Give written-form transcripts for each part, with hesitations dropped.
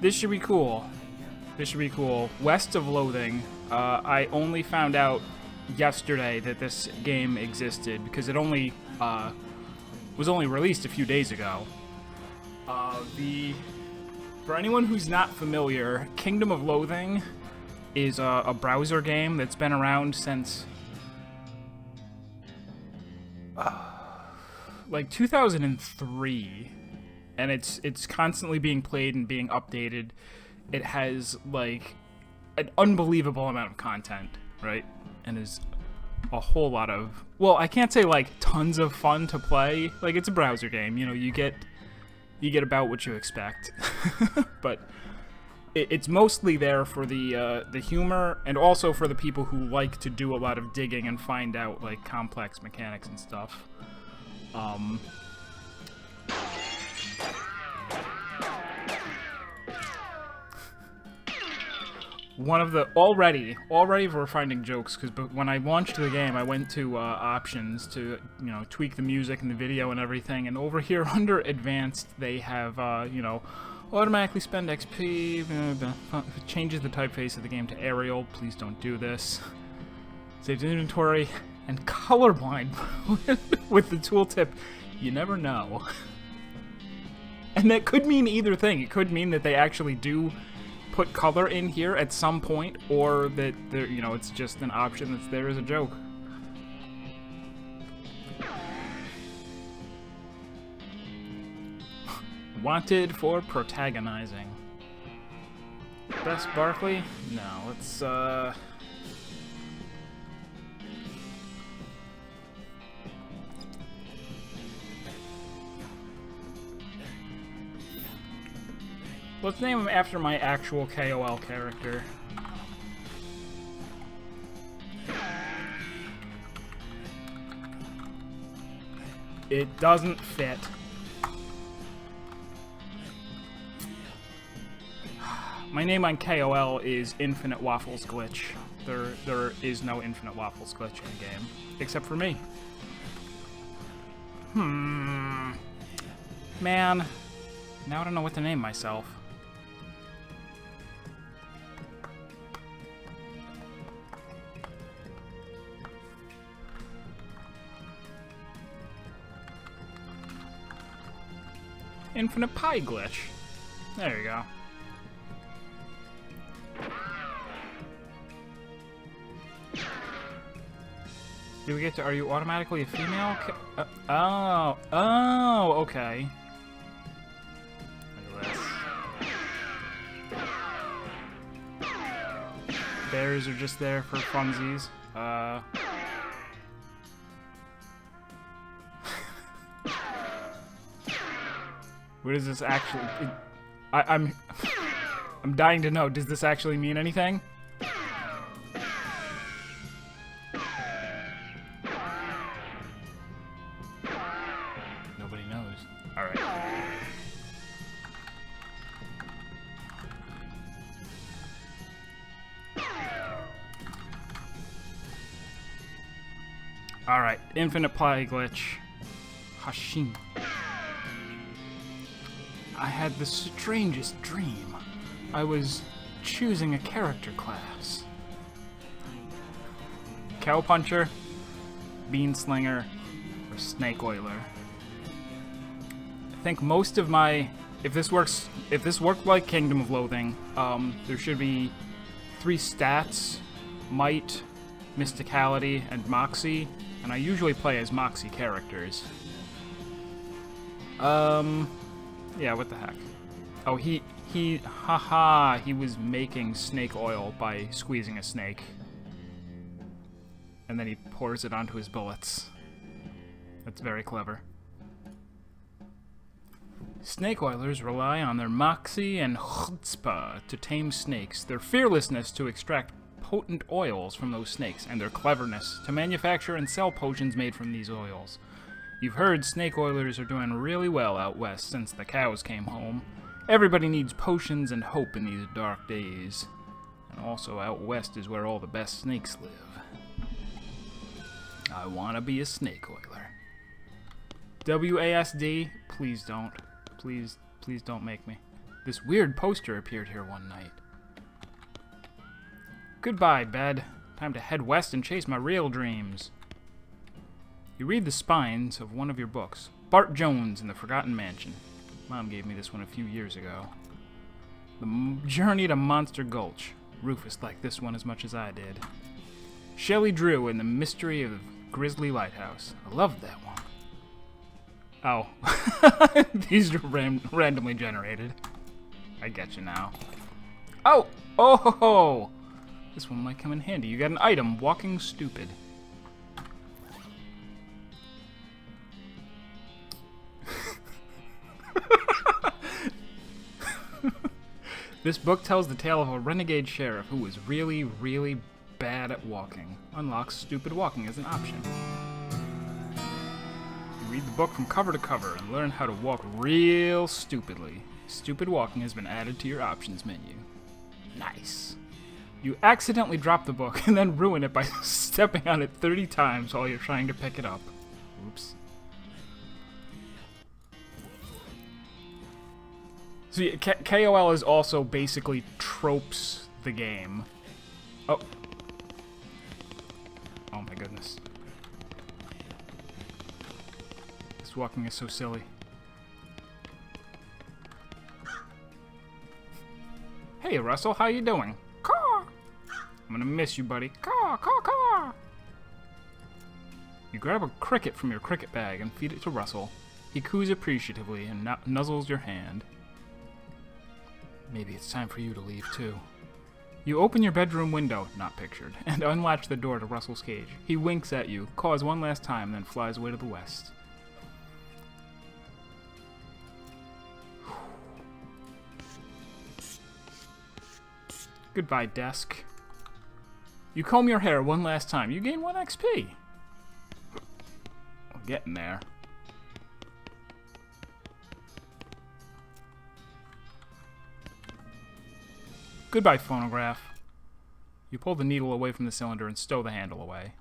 This should be cool. This should be cool. West of Loathing. I only found out yesterday that this game existed because it only was only released a few days ago. For anyone who's not familiar, Kingdom of Loathing is a browser game that's been around since like 2003, and it's constantly being played and being updated. It has like an unbelievable amount of content, right? And is a whole lot of, well, I can't say like tons of fun to play. Like, it's a browser game, you know, you get about what you expect. But it's mostly there for the humor, and also for the people who like to do a lot of digging and find out like complex mechanics and stuff. One of the already we're finding jokes, because when I launched the game, I went to options to, you know, tweak the music and the video and everything, and over here under advanced they have you know, automatically spend XP, changes the typeface of the game to Arial. Please don't do this. Saves inventory, and colorblind with the tooltip. You never know. And that could mean either thing. It could mean that they actually do put color in here at some point, or that there, you know, it's just an option that's there as a joke. Wanted for protagonizing. Best Barkley? No, let's let's name him after my actual KOL character. It doesn't fit. My name on KOL is Infinite Waffles Glitch. There is no Infinite Waffles Glitch in the game, except for me. Man, now I don't know what to name myself. Infinite Pie Glitch. There you go. Do we get to, are you automatically a female? Oh, okay. Look at this. Bears are just there for funsies. What does this actually... I'm dying to know. Does this actually mean anything? Nobody knows. Alright. Alright. Infinite Pie Glitch. Hashim. I had the strangest dream. I was choosing a character class. Cowpuncher, Beanslinger, or Snake Oiler. I think most of my... If this worked like Kingdom of Loathing, there should be 3 stats: Might, Mysticality, and Moxie. And I usually play as Moxie characters. Yeah, what the heck? Oh, he was making snake oil by squeezing a snake. And then he pours it onto his bullets. That's very clever. Snake oilers rely on their moxie and chutzpah to tame snakes, their fearlessness to extract potent oils from those snakes, and their cleverness to manufacture and sell potions made from these oils. You've heard snake oilers are doing really well out west since the cows came home. Everybody needs potions and hope in these dark days. And also out west is where all the best snakes live. I want to be a snake oiler. WASD, please don't. Please don't make me. This weird poster appeared here one night. Goodbye, bed. Time to head west and chase my real dreams. You read the spines of one of your books. Bart Jones in the Forgotten Mansion. Mom gave me this one a few years ago. The Journey to Monster Gulch. Rufus liked this one as much as I did. Shelley Drew and the Mystery of Grizzly Lighthouse. I loved that one. Oh. These are randomly generated. I get you now. Oh! Oh ho ho! This one might come in handy. You got an item, Walking Stupid. This book tells the tale of a renegade sheriff who was really, really bad at walking. Unlocks stupid walking as an option. You read the book from cover to cover and learn how to walk real stupidly. Stupid walking has been added to your options menu. Nice. You accidentally drop the book and then ruin it by stepping on it 30 times while you're trying to pick it up. Oops. So yeah, KOL is also basically tropes the game. Oh. Oh my goodness. This walking is so silly. Hey Russell, how you doing? Caw! I'm gonna miss you, buddy. Caw, caw, caw! You grab a cricket from your cricket bag and feed it to Russell. He coos appreciatively and nuzzles your hand. Maybe it's time for you to leave, too. You open your bedroom window, not pictured, and unlatch the door to Russell's cage. He winks at you, caws one last time, then flies away to the west. Goodbye, desk. You comb your hair one last time. You gain 1 XP. We're getting there. Goodbye, phonograph. You pull the needle away from the cylinder and stow the handle away.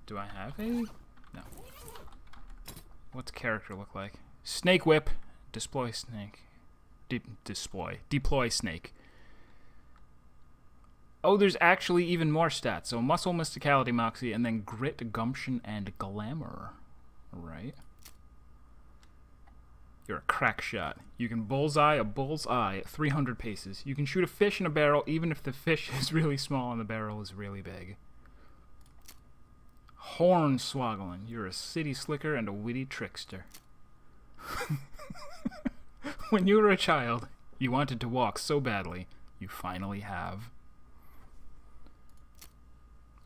Do I have a... No. What's character look like? Snake whip. Deploy snake. Deploy snake. Oh, there's actually even more stats. So muscle, mysticality, moxie, and then grit, gumption, and glamour. Right. You're a crack shot. You can bullseye a bullseye at 300 paces. You can shoot a fish in a barrel even if the fish is really small and the barrel is really big. Hornswoggling. You're a city slicker and a witty trickster. When you were a child, you wanted to walk so badly, you finally have.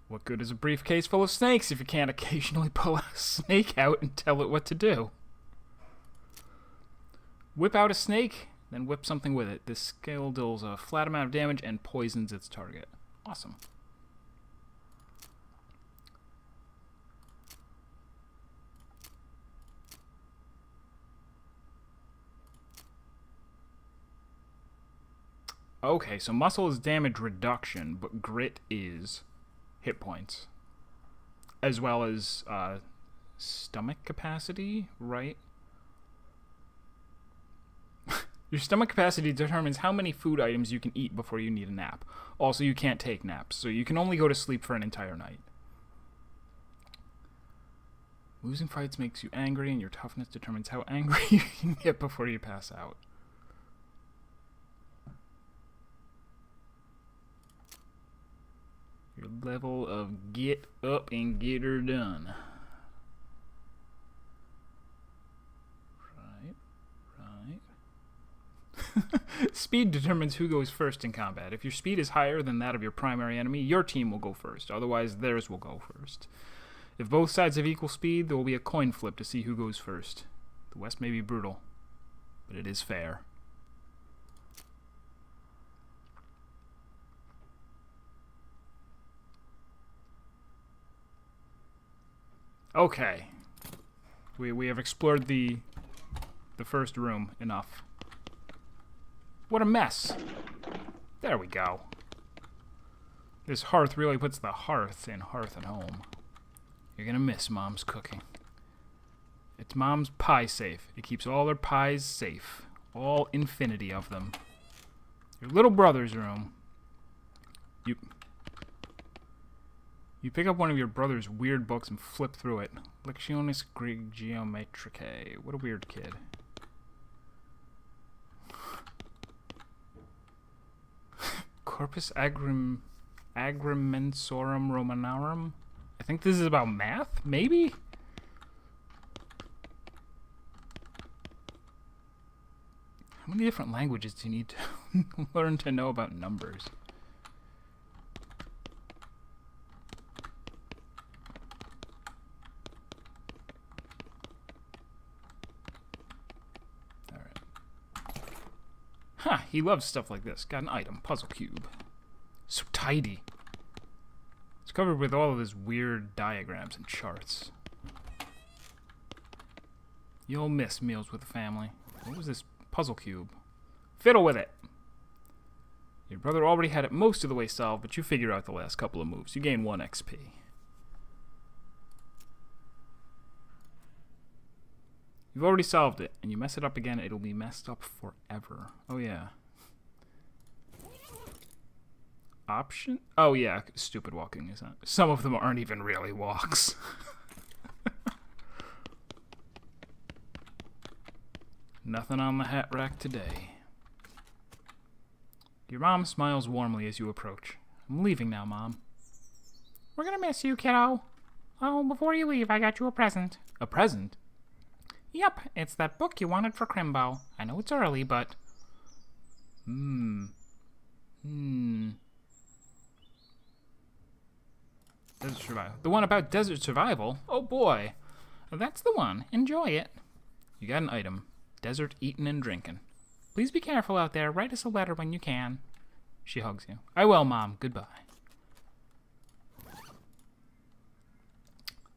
What good is a briefcase full of snakes if you can't occasionally pull a snake out and tell it what to do? Whip out a snake, then whip something with it. This skill deals a flat amount of damage and poisons its target. Awesome. Okay, so muscle is damage reduction, but grit is hit points. As well as stomach capacity, right? Your stomach capacity determines how many food items you can eat before you need a nap. Also, you can't take naps, so you can only go to sleep for an entire night. Losing fights makes you angry, and your toughness determines how angry you can get before you pass out. Your level of get up and get her done. Speed determines who goes first in combat. If your speed is higher than that of your primary enemy, your team will go first. Otherwise, theirs will go first. If both sides have equal speed, there will be a coin flip to see who goes first. The West may be brutal, but it is fair. Okay. We have explored the first room enough. What a mess. There we go. This hearth really puts the hearth in hearth and home. You're gonna miss Mom's cooking. It's Mom's pie safe. It keeps all her pies safe. All infinity of them. Your little brother's room. You pick up one of your brother's weird books and flip through it. Lectiones Greek Geometricae. What a weird kid. Corpus Agrimensorum Romanorum? I think this is about math? Maybe? How many different languages do you need to learn to know about numbers? Alright. Ha! He loves stuff like this. Got an item. Puzzle cube. So tidy. It's covered with all of his weird diagrams and charts. You'll miss meals with the family. What was this? Puzzle cube. Fiddle with it. Your brother already had it most of the way solved, but you figure out the last couple of moves. You gain 1 XP. You've already solved it, and you mess it up again, it'll be messed up forever. Oh yeah. Option? Oh yeah, stupid walking, isn't it? Some of them aren't even really walks. Nothing on the hat rack today. Your mom smiles warmly as you approach. I'm leaving now, Mom. We're gonna miss you, kiddo. Oh, before you leave, I got you a present. A present? Yep, it's that book you wanted for Crimbo. I know it's early, but... Desert Survival. The one about desert survival? Oh boy. That's the one. Enjoy it. You got an item. Desert eating and drinking. Please be careful out there. Write us a letter when you can. She hugs you. I will, Mom. Goodbye.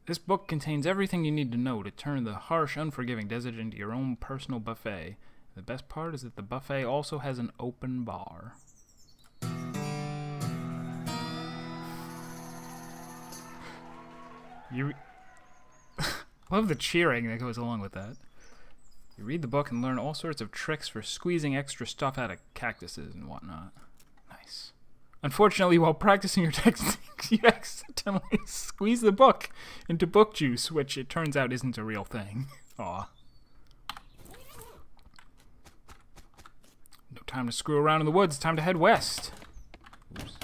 This book contains everything you need to know to turn the harsh, unforgiving desert into your own personal buffet. The best part is that the buffet also has an open bar. You love the cheering that goes along with that. You read the book and learn all sorts of tricks for squeezing extra stuff out of cactuses and whatnot. Nice. Unfortunately, while practicing your techniques, you accidentally squeeze the book into book juice, which it turns out isn't a real thing. Aw. No time to screw around in the woods. Time to head west. Oops.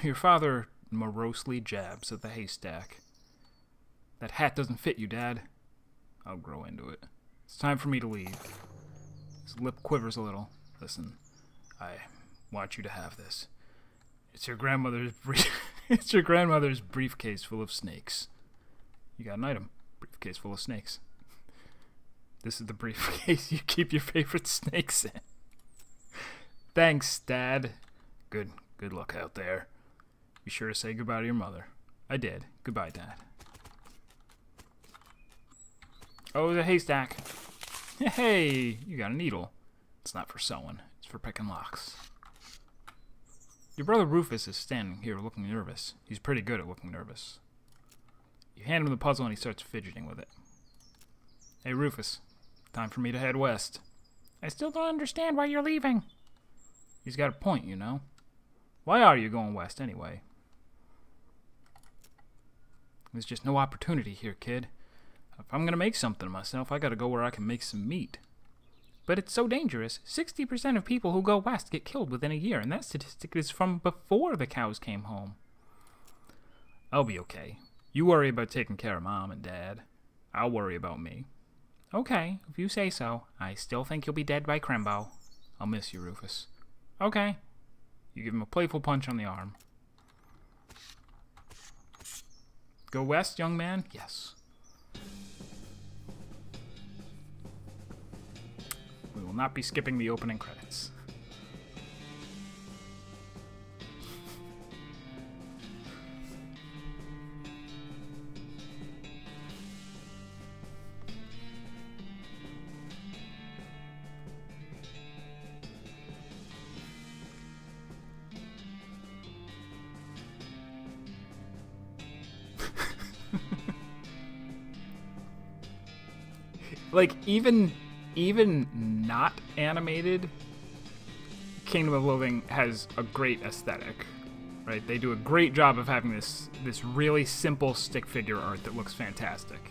Your father morosely jabs at the haystack. That hat doesn't fit you, Dad. I'll grow into it. It's time for me to leave. His lip quivers a little. Listen, I want you to have this. It's your grandmother's it's your grandmother's briefcase full of snakes. You got an item. Briefcase full of snakes. This is the briefcase you keep your favorite snakes in. Thanks, Dad. Good luck out there. Be sure to say goodbye to your mother. I did. Goodbye, Dad. Oh, the haystack. Hey, you got a needle. It's not for sewing. It's for picking locks. Your brother Rufus is standing here looking nervous. He's pretty good at looking nervous. You hand him the puzzle and he starts fidgeting with it. Hey, Rufus. Time for me to head west. I still don't understand why you're leaving. He's got a point, you know. Why are you going west anyway? There's just no opportunity here, kid. If I'm gonna make something of myself, I gotta go where I can make some meat. But it's so dangerous. 60% of people who go west get killed within a year, and that statistic is from before the cows came home. I'll be okay. You worry about taking care of Mom and Dad. I'll worry about me. Okay, if you say so. I still think you'll be dead by Crimbo. I'll miss you, Rufus. Okay. You give him a playful punch on the arm. Go west, young man? Yes. We will not be skipping the opening credits. Like, even not animated, Kingdom of Loathing has a great aesthetic, right? They do a great job of having this really simple stick figure art that looks fantastic.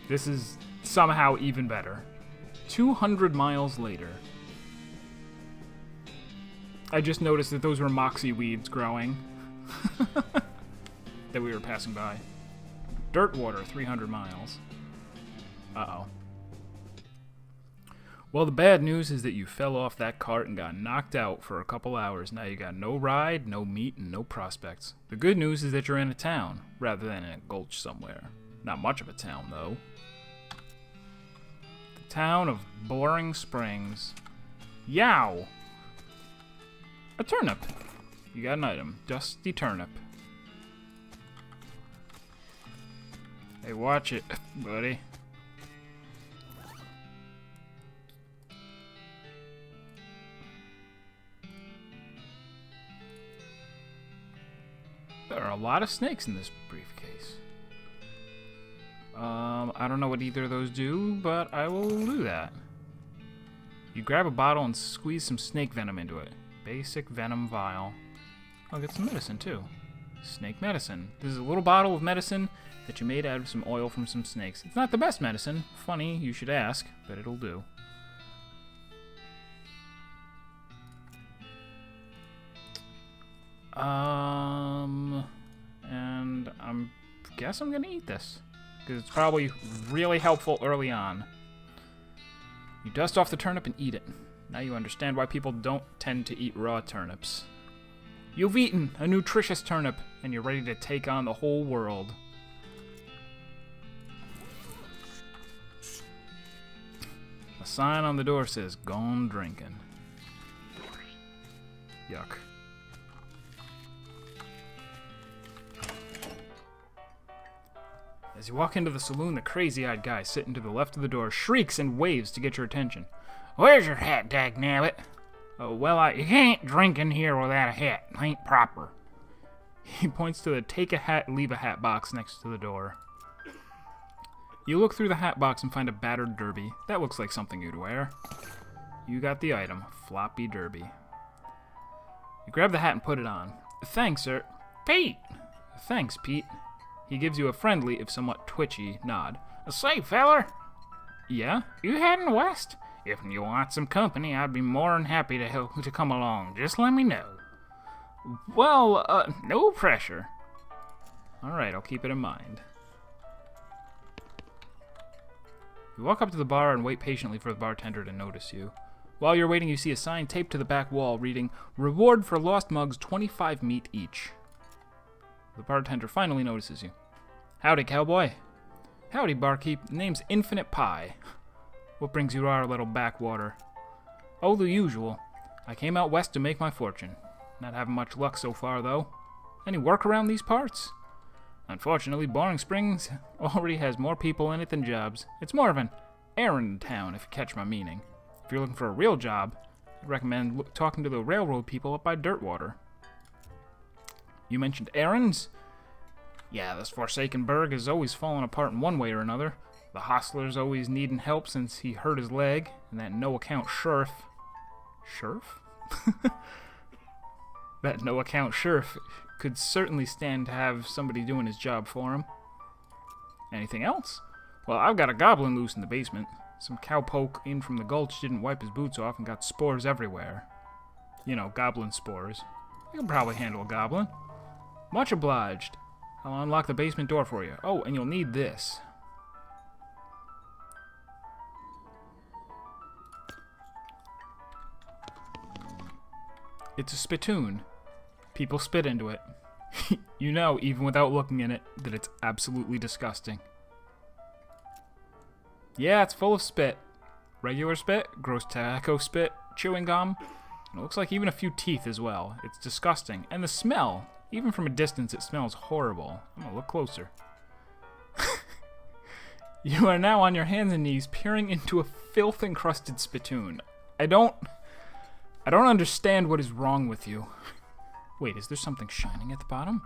This is somehow even better. 200 miles later. I just noticed that those were moxie weeds growing that we were passing by. Dirt water, 300 miles. Uh-oh. Well, the bad news is that you fell off that cart and got knocked out for a couple hours. Now you got no ride, no meat, and no prospects. The good news is that you're in a town, rather than in a gulch somewhere. Not much of a town, though. The town of Boring Springs. Yow! A turnip. You got an item. Dusty turnip. Hey, watch it, buddy. There are a lot of snakes in this briefcase. I don't know what either of those do, but I will do that. You grab a bottle and squeeze some snake venom into it. Basic venom vial. I'll get some medicine, too. Snake medicine. This is a little bottle of medicine that you made out of some oil from some snakes. It's not the best medicine. Funny, you should ask, but it'll do. And guess I'm gonna eat this, because it's probably really helpful early on. You dust off the turnip and eat it. Now you understand why people don't tend to eat raw turnips. You've eaten a nutritious turnip, and you're ready to take on the whole world. A sign on the door says, "Gone drinking." Yuck. As you walk into the saloon, the crazy-eyed guy sitting to the left of the door shrieks and waves to get your attention. "Where's your hat, dagnabbit?" "Oh, well, you can't drink in here without a hat. It ain't proper." He points to the take a hat, leave a hat box next to the door. You look through the hat box and find a battered derby. That looks like something you'd wear. You got the item, floppy derby. You grab the hat and put it on. "Thanks, sir." "Pete!" "Thanks, Pete." He gives you a friendly, if somewhat twitchy, nod. "Say, feller." "Yeah?" "You heading west? If you want some company, I'd be more than happy to come along. Just let me know." "Well, no pressure." "Alright, I'll keep it in mind." You walk up to the bar and wait patiently for the bartender to notice you. While you're waiting, you see a sign taped to the back wall reading, "Reward for lost mugs, 25 meat each." The bartender finally notices you. "Howdy, cowboy." "Howdy, barkeep. Name's Infinite Pie. What brings you to our little backwater?" "Oh, the usual. I came out west to make my fortune. Not having much luck so far, though. Any work around these parts?" "Unfortunately, Boring Springs already has more people in it than jobs. It's more of an errand town, if you catch my meaning. If you're looking for a real job, I'd recommend talking to the railroad people up by Dirtwater." "You mentioned errands?" "Yeah, this forsaken burg is always falling apart in one way or another. The hostler's always needing help since he hurt his leg, and that no-account sheriff..." "Sheriff?" That no-account sheriff could certainly stand to have somebody doing his job for him. "Anything else?" "Well, I've got a goblin loose in the basement. Some cowpoke in from the gulch didn't wipe his boots off and got spores everywhere. You know, goblin spores. You can probably handle a goblin." "Much obliged. I'll unlock the basement door for you. Oh, and you'll need this." It's a spittoon. People spit into it. You know, even without looking in it, that it's absolutely disgusting. Yeah, it's full of spit. Regular spit, gross tobacco spit, chewing gum, and it looks like even a few teeth as well. It's disgusting. And the smell, even from a distance, it smells horrible. I'm gonna look closer. You are now on your hands and knees peering into a filth-encrusted spittoon. I don't understand what is wrong with you. Wait, is there something shining at the bottom?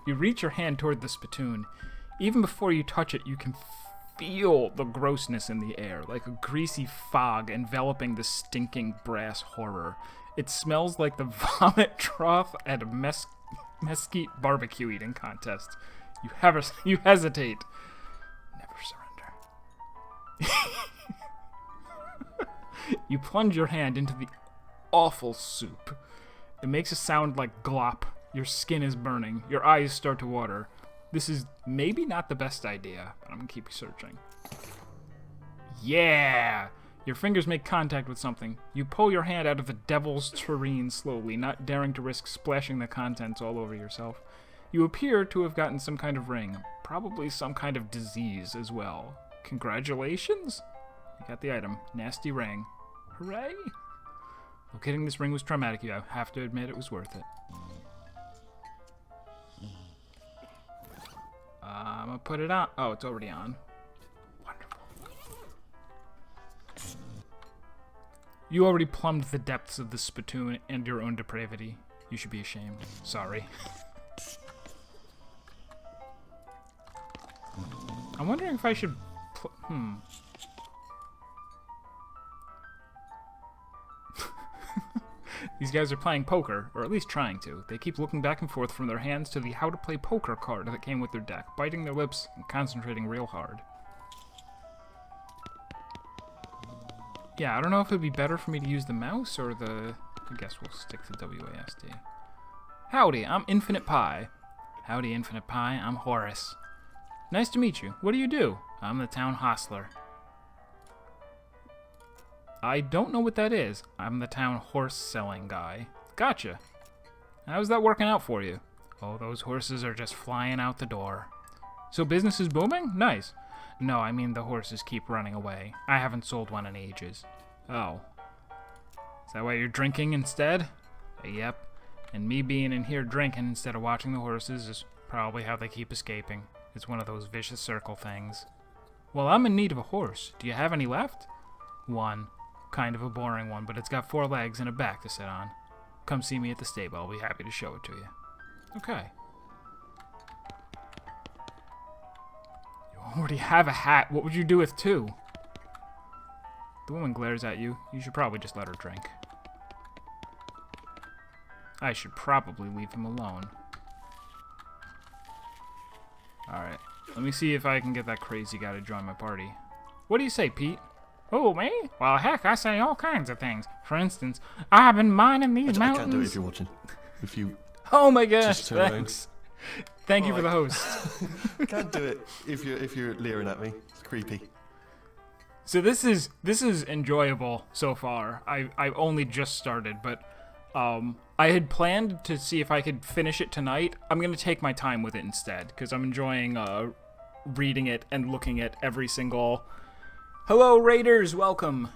You reach your hand toward the spittoon. Even before you touch it, you can feel the grossness in the air, like a greasy fog enveloping the stinking brass horror. It smells like the vomit trough at a mesquite barbecue eating contest. You hesitate. Never surrender. You plunge your hand into the awful soup. It makes a sound like glop. Your skin is burning. Your eyes start to water. This is maybe not the best idea, but I'm gonna keep searching. Yeah! Your fingers make contact with something. You pull your hand out of the devil's tureen slowly, not daring to risk splashing the contents all over yourself. You appear to have gotten some kind of ring. Probably some kind of disease as well. Congratulations? You got the item. Nasty ring. Hooray! Locating this ring was traumatic. You have to admit it was worth it. I'm gonna put it on. Oh, it's already on. Wonderful. You already plumbed the depths of the spittoon and your own depravity. You should be ashamed. Sorry. I'm wondering if I should... These guys are playing poker, or at least trying to. They keep looking back and forth from their hands to the how to play poker card that came with their deck, biting their lips and concentrating real hard. Yeah, I don't know if it would be better for me to use the mouse or the... I guess we'll stick to WASD. Howdy, I'm Infinite Pie. Howdy, Infinite Pie, I'm Horace. Nice to meet you. What do you do? I'm the town hostler. I don't know what that is. I'm the town horse-selling guy. Gotcha. How's that working out for you? Oh, those horses are just flying out the door. So business is booming? Nice. No, I mean the horses keep running away. I haven't sold one in ages. Oh. Is that why you're drinking instead? Yep. And me being in here drinking instead of watching the horses is probably how they keep escaping. It's one of those vicious circle things. Well, I'm in need of a horse. Do you have any left? One. Kind of a boring one, but it's got 4 legs and a back to sit on. Come see me at the stable. I'll be happy to show it to you. Okay. You already have a hat. What would you do with 2? The woman glares at you. You should probably just let her drink. I should probably leave him alone. Alright. Let me see if I can get that crazy guy to join my party. What do you say, Pete? Oh, me? Well, heck, I say all kinds of things. For instance, I've been mining these mountains. I can't do it if you're watching. If you... Oh my gosh, thanks. Thank you for the host. Can't do it if you're leering at me. It's creepy. So this is enjoyable so far. I've only just started, but I had planned to see if I could finish it tonight. I'm gonna take my time with it instead because I'm enjoying reading it and looking at every single... Hello, Raiders! Welcome!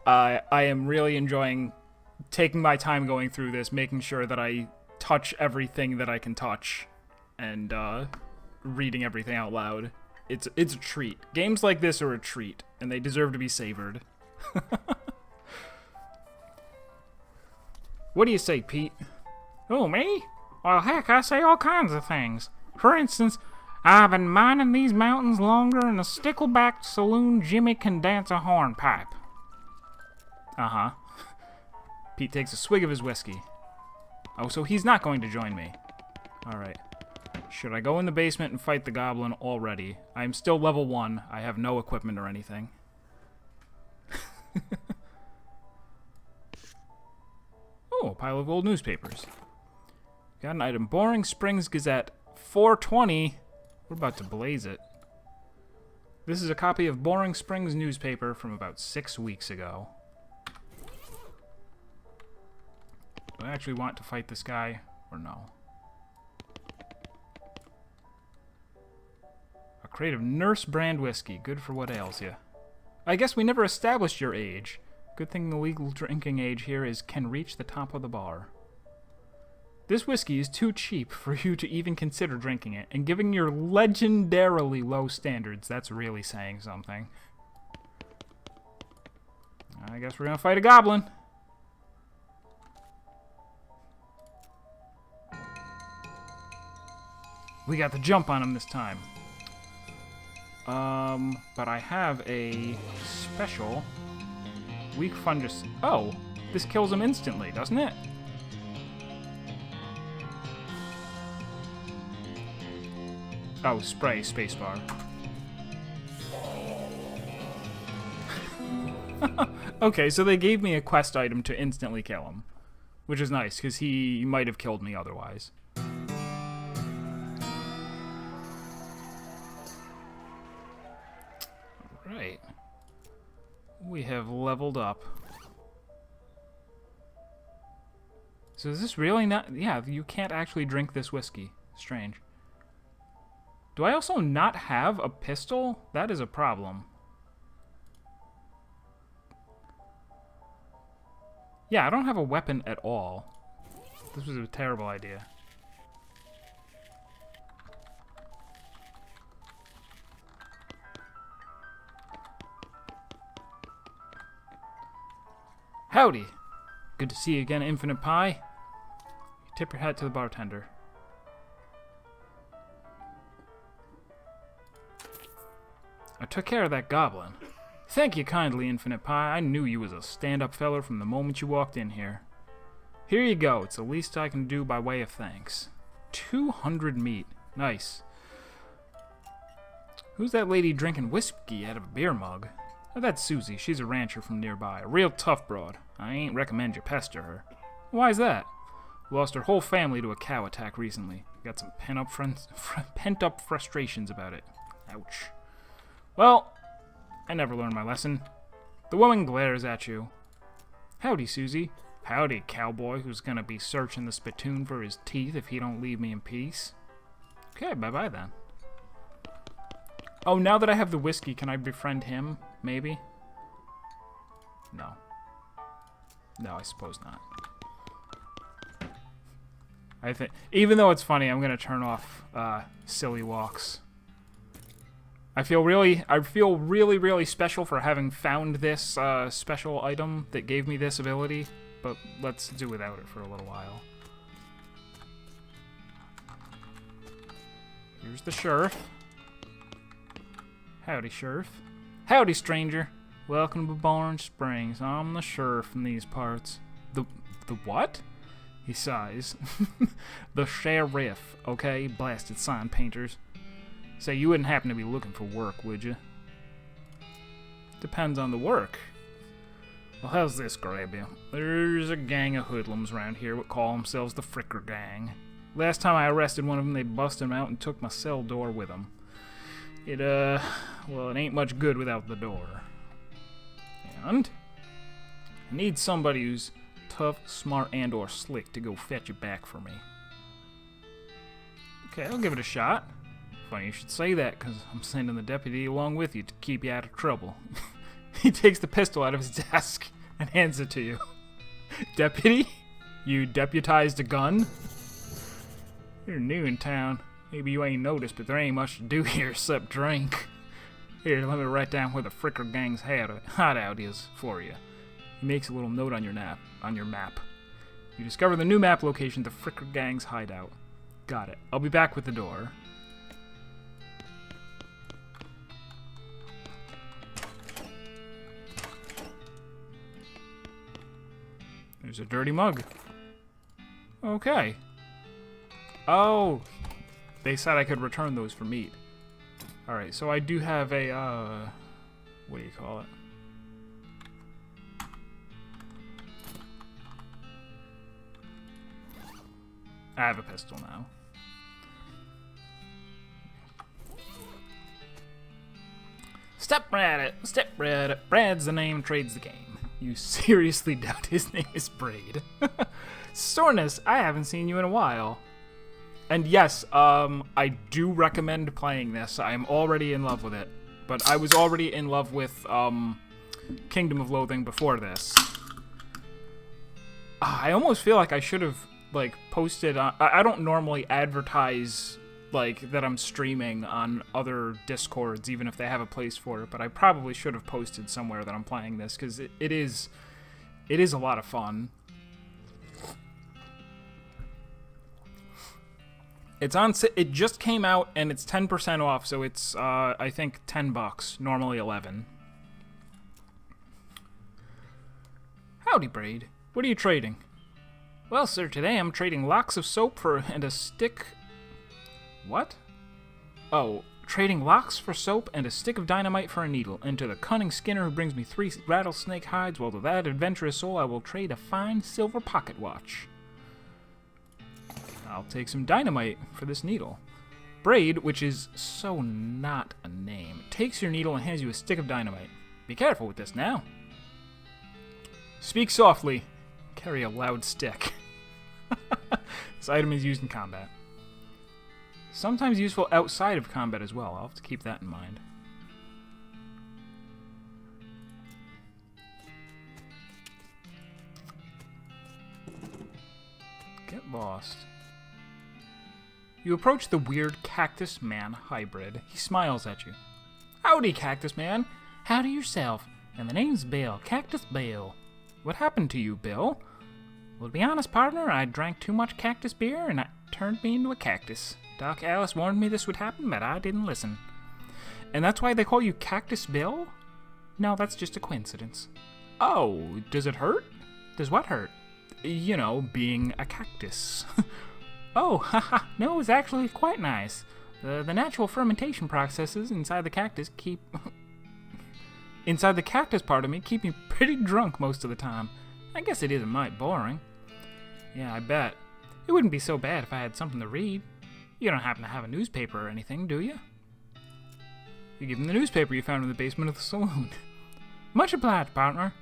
I am really enjoying taking my time going through this, making sure that I touch everything that I can touch, and reading everything out loud. It's a treat. Games like this are a treat, and they deserve to be savored. What do you say, Pete? Oh, me? Well, heck, I say all kinds of things. For instance... I've been mining these mountains longer than a sticklebacked saloon Jimmy can dance a hornpipe. Uh-huh. Pete takes a swig of his whiskey. Oh, so he's not going to join me. Alright. Should I go in the basement and fight the goblin already? I am still level 1. I have no equipment or anything. Oh, a pile of old newspapers. Got an item. Boring Springs Gazette. 420... We're about to blaze it. This is a copy of Boring Springs newspaper from about 6 weeks ago. Do I actually want to fight this guy, or no? A crate of Nurse brand whiskey, good for what ails you. I guess we never established your age. Good thing the legal drinking age here can reach the top of the bar. This whiskey is too cheap for you to even consider drinking it, and given your legendarily low standards, that's really saying something. I guess we're gonna fight a goblin. We got the jump on him this time. But I have a special weak fungus. Oh, this kills him instantly, doesn't it? Oh, spray, spacebar. Okay, so they gave me a quest item to instantly kill him. Which is nice, because he might have killed me otherwise. Right. We have leveled up. So is this really not... Yeah, you can't actually drink this whiskey. Strange. Do I also not have a pistol? That is a problem. Yeah, I don't have a weapon at all. This was a terrible idea. Howdy! Good to see you again, Infinite Pie. You tip your hat to the bartender. I took care of that goblin. Thank you kindly, Infinite Pie. I knew you was a stand-up feller from the moment you walked in here. Here you go. It's the least I can do by way of thanks. 200 meat. Nice. Who's that lady drinking whiskey out of a beer mug? Oh, that's Susie. She's a rancher from nearby. A real tough broad. I ain't recommend you pester her. Why's that? Lost her whole family to a cow attack recently. Got some pent-up frustrations about it. Ouch. Well, I never learned my lesson. The woman glares at you. Howdy, Susie. Howdy, cowboy who's gonna be searching the spittoon for his teeth if he don't leave me in peace. Okay, bye-bye then. Oh, now that I have the whiskey, can I befriend him? Maybe? No. No, I suppose not. I think, even though it's funny, I'm gonna turn off silly walks. I feel really special for having found this special item that gave me this ability, but let's do without it for a little while. Here's the sheriff. Howdy, sheriff. Howdy, stranger. Welcome to Barn Springs. I'm the sheriff in these parts. The what? He sighs. The sheriff, okay? Blasted sign painters. Say, you wouldn't happen to be looking for work, would you? Depends on the work. Well, how's this grab you? There's a gang of hoodlums around here what call themselves the Fricker Gang. Last time I arrested one of them, they busted him out and took my cell door with them. Well, it ain't much good without the door. And I need somebody who's tough, smart, and or slick to go fetch it back for me. Okay, I'll give it a shot. Funny you should say that, because I'm sending the deputy along with you to keep you out of trouble. He takes the pistol out of his desk and hands it to you. Deputy? You deputized a gun? You're new in town. Maybe you ain't noticed, but there ain't much to do here except drink. Here, let me write down where the Fricker Gang's hideout is for you. He makes a little note on your map. You discover the new map location, the Fricker Gang's hideout. Got it. I'll be back with the door. There's a dirty mug. Okay. Oh, they said I could return those for meat. Alright, so I do have a, what do you call it? I have a pistol now. Step Brad, Brad's the name, trades the game. You seriously doubt his name is Braid? Soreness, I haven't seen you in a while. And yes, I do recommend playing this. I'm already in love with it. But I was already in love with Kingdom of Loathing before this. I almost feel like I should have like posted on... I don't normally advertise like that I'm streaming on other Discords, even if they have a place for it, but I probably should have posted somewhere that I'm playing this, because it is a lot of fun. It's on. It just came out and it's 10% off, so it's I think $10. Normally 11. Howdy, Braid. What are you trading? Well, sir, today I'm trading locks of soap and a stick. What? Oh, trading locks for soap and a stick of dynamite for a needle. And to the cunning Skinner who brings me 3 rattlesnake hides, well, to that adventurous soul I will trade a fine silver pocket watch. I'll take some dynamite for this needle. Braid, which is so not a name, takes your needle and hands you a stick of dynamite. Be careful with this now. Speak softly. Carry a loud stick. This item is used in combat. Sometimes useful outside of combat as well. I'll have to keep that in mind. Get lost. You approach the weird Cactus Man hybrid. He smiles at you. Howdy, Cactus Man. Howdy yourself. And the name's Bill. Cactus Bill. What happened to you, Bill? Well, to be honest, partner, I drank too much cactus beer and it turned me into a cactus. Doc Alice warned me this would happen, but I didn't listen. And that's why they call you Cactus Bill? No, that's just a coincidence. Oh, does it hurt? Does what hurt? You know, being a cactus. Oh, haha, no, it's actually quite nice. The natural fermentation processes inside the cactus keep... inside the cactus part of me keep me pretty drunk most of the time. I guess it isn't mighty boring. Yeah, I bet. It wouldn't be so bad if I had something to read. You don't happen to have a newspaper or anything, do you? You give him the newspaper you found in the basement of the saloon. Much obliged, partner.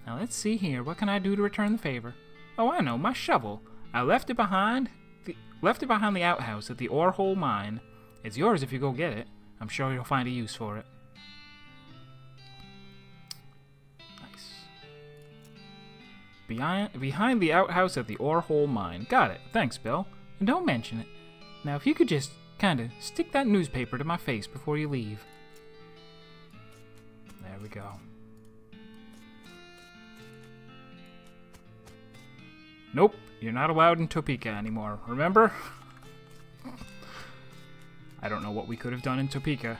Now let's see here. What can I do to return the favor? Oh, I know, my shovel. I left it behind the outhouse at the ore hole mine. It's yours if you go get it. I'm sure you'll find a use for it. Behind the outhouse at the ore hole mine. Got it. Thanks, Bill. And don't mention it. Now, if you could just kinda stick that newspaper to my face before you leave. There we go. Nope, you're not allowed in Topeka anymore, remember? I don't know what we could have done in Topeka.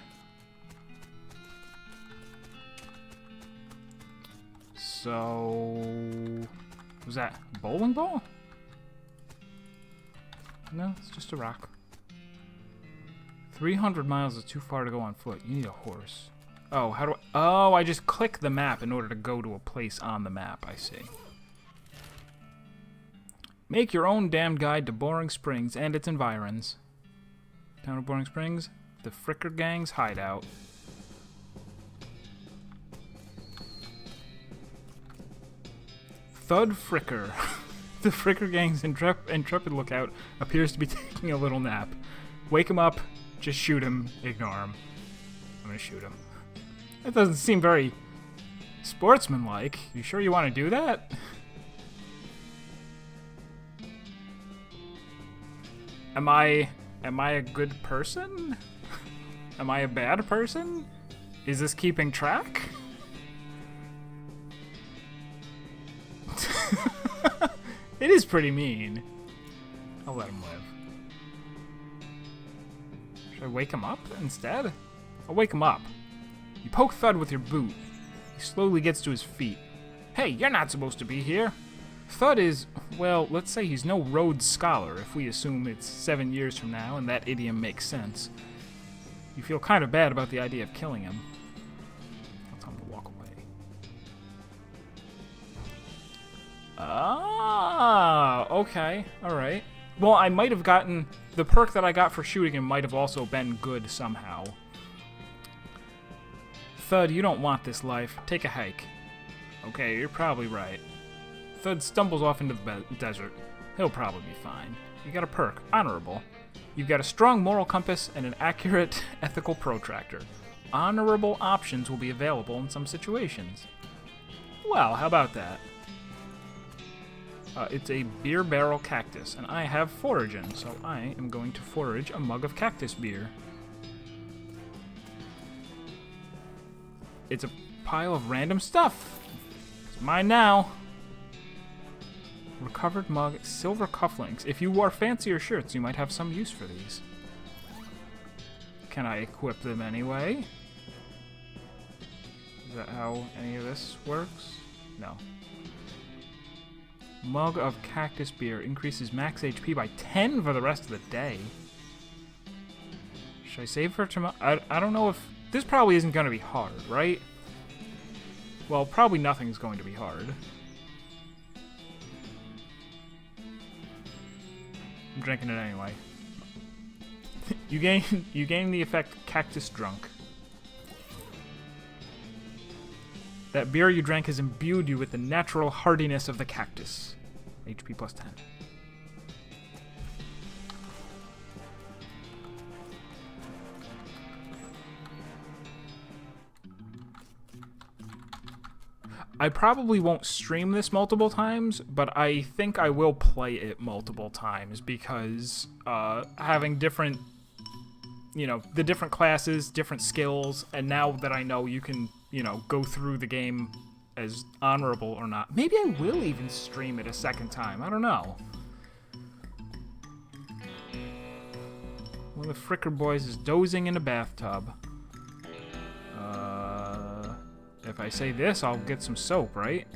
So... was that a bowling ball? No, it's just a rock. 300 miles is too far to go on foot. You need a horse. Oh, how do I... oh, I just click the map in order to go to a place on the map, I see. Make your own damned guide to Boring Springs and its environs. Town of Boring Springs, the Fricker Gang's hideout. Thud Fricker. The Fricker Gang's intrepid lookout appears to be taking a little nap. Wake him up, just shoot him, ignore him. I'm gonna shoot him. That doesn't seem very sportsmanlike. You sure you want to do that? Am I a good person? Am I a bad person? Is this keeping track? It is pretty mean. I'll let him live. Should I wake him up instead? I'll wake him up. You poke Thud with your boot. He slowly gets to his feet. Hey, you're not supposed to be here. Thud is, well, let's say he's no Rhodes Scholar, if we assume it's 7 years from now, and that idiom makes sense. You feel kind of bad about the idea of killing him. I'll tell him to walk away. Ah, okay, alright. Well, I might have gotten... the perk that I got for shooting him might have also been good somehow. Thud, you don't want this life. Take a hike. Okay, you're probably right. Thud stumbles off into the desert. He'll probably be fine. You got a perk. Honorable. You've got a strong moral compass and an accurate ethical protractor. Honorable options will be available in some situations. Well, how about that? It's a beer barrel cactus, and I have foraging, so I am going to forage a mug of cactus beer. It's a pile of random stuff. It's mine now. Recovered mug, silver cufflinks. If you wore fancier shirts, you might have some use for these. Can I equip them anyway? Is that how any of this works? No. Mug of cactus beer increases max HP by 10 for the rest of the day. Should I save for tomorrow? I don't know if... This probably isn't going to be hard, right? Well, probably nothing's going to be hard. I'm drinking it anyway. You gain the effect Cactus Drunk. That beer you drank has imbued you with the natural hardiness of the cactus. HP plus 10. I probably won't stream this multiple times, but I think I will play it multiple times because having different, you know, the different classes, different skills, and now that I know you can, you know, go through the game as honorable or not. Maybe I will even stream it a second time. I don't know. One of the Fricker boys is dozing in a bathtub. If I say this, I'll get some soap, right?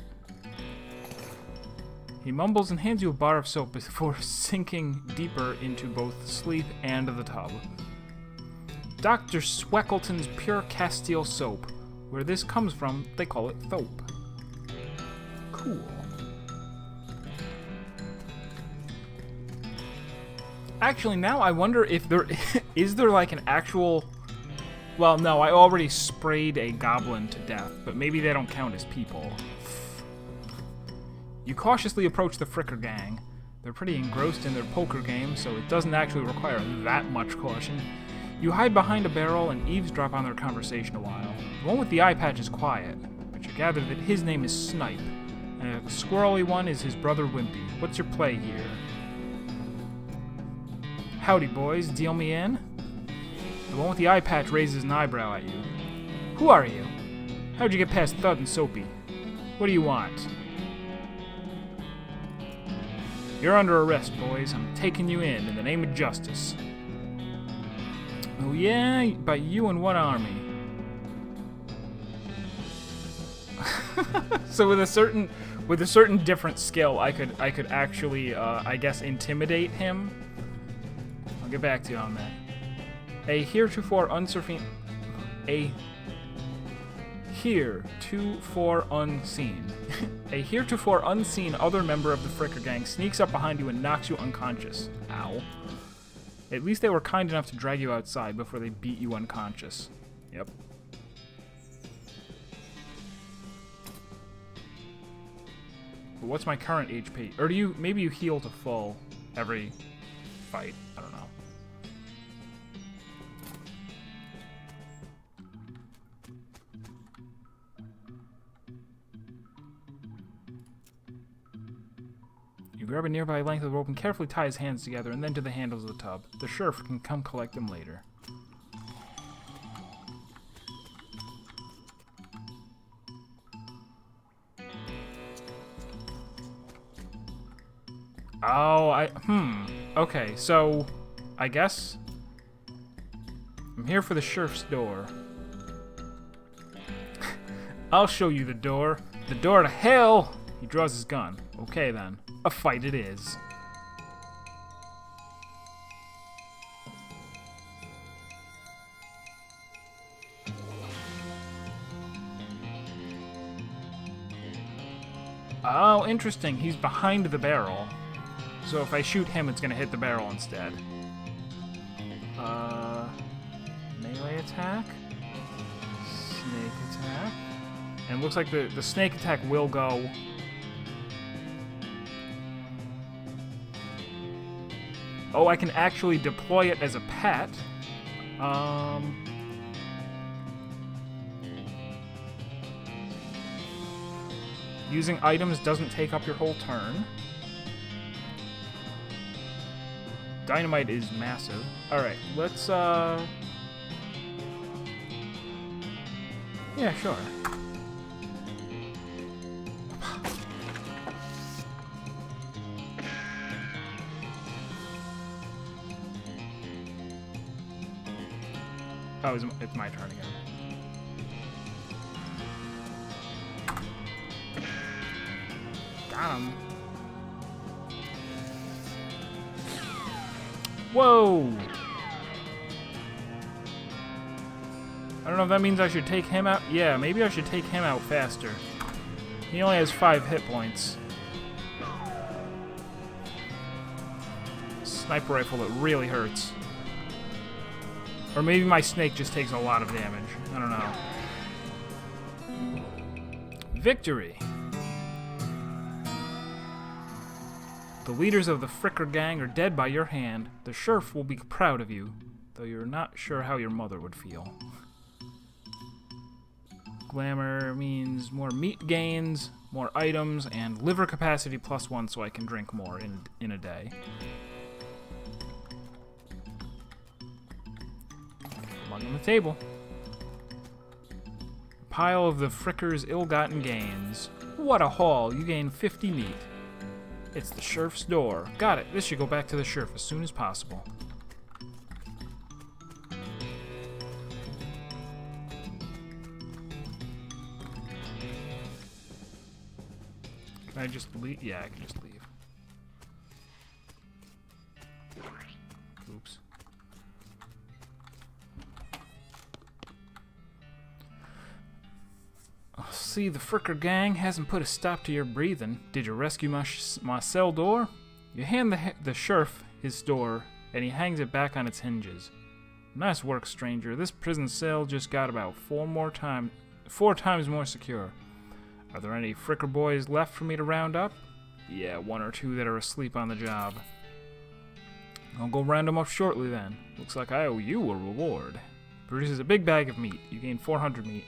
He mumbles and hands you a bar of soap before sinking deeper into both sleep and the tub. Dr. Sweckleton's Pure Castile Soap. Where this comes from, they call it thope. Cool. Actually, now I wonder if there... is there like an actual... Well, no, I already sprayed a goblin to death, but maybe they don't count as people. You cautiously approach the Fricker gang. They're pretty engrossed in their poker game, so it doesn't actually require that much caution. You hide behind a barrel and eavesdrop on their conversation a while. The one with the eye patch is quiet, but you gather that his name is Snipe, and the squirrely one is his brother Wimpy. What's your play here? Howdy, boys. Deal me in? The one with the eye patch raises an eyebrow at you. Who are you? How'd you get past Thud and Soapy? What do you want? You're under arrest, boys. I'm taking you in the name of justice. Oh yeah? But you and what army? So with a certain different skill, I could actually, I guess, intimidate him. I'll get back to you on that. A heretofore unseen other member of the Fricker gang sneaks up behind you and knocks you unconscious. Ow. At least they were kind enough to drag you outside before they beat you unconscious. Yep. But what's my current HP? Or maybe you heal to full every fight. I don't know. You grab a nearby length of rope and carefully tie his hands together and then to the handles of the tub. The sheriff can come collect them later. Oh, okay, so I guess I'm here for the sheriff's door. I'll show you the door. The door to hell! He draws his gun. Okay then. A fight it is. Oh, interesting. He's behind the barrel. So if I shoot him, it's going to hit the barrel instead. Melee attack. Snake attack. And it looks like the snake attack will go... Oh, I can actually deploy it as a pet. Using items doesn't take up your whole turn. Dynamite is massive. Alright, let's, yeah, sure. Oh, it's my turn again. Got him. Whoa! I don't know if that means I should take him out. Yeah, maybe I should take him out faster. He only has 5 hit points. Sniper rifle that really hurts. Or maybe my snake just takes a lot of damage. I don't know. Victory! The leaders of the Fricker gang are dead by your hand. The sheriff will be proud of you, though you're not sure how your mother would feel. Glamour means more meat gains, more items, and liver capacity +1 so I can drink more in a day. Mug on the table. Pile of the Fricker's ill-gotten gains. What a haul! You gain 50 meat. It's the sheriff's door. Got it. This should go back to the sheriff as soon as possible. Can I just leave? Yeah, I can just leave. Oops. See, the Fricker gang hasn't put a stop to your breathing. Did you rescue my cell door? You hand the sheriff his door, and he hangs it back on its hinges. Nice work, stranger. This prison cell just got about 4 times more secure. Are there any Fricker boys left for me to round up? Yeah, 1 or 2 that are asleep on the job. I'll go round them up shortly then. Looks like I owe you a reward. Produces a big bag of meat. You gain 400 meat.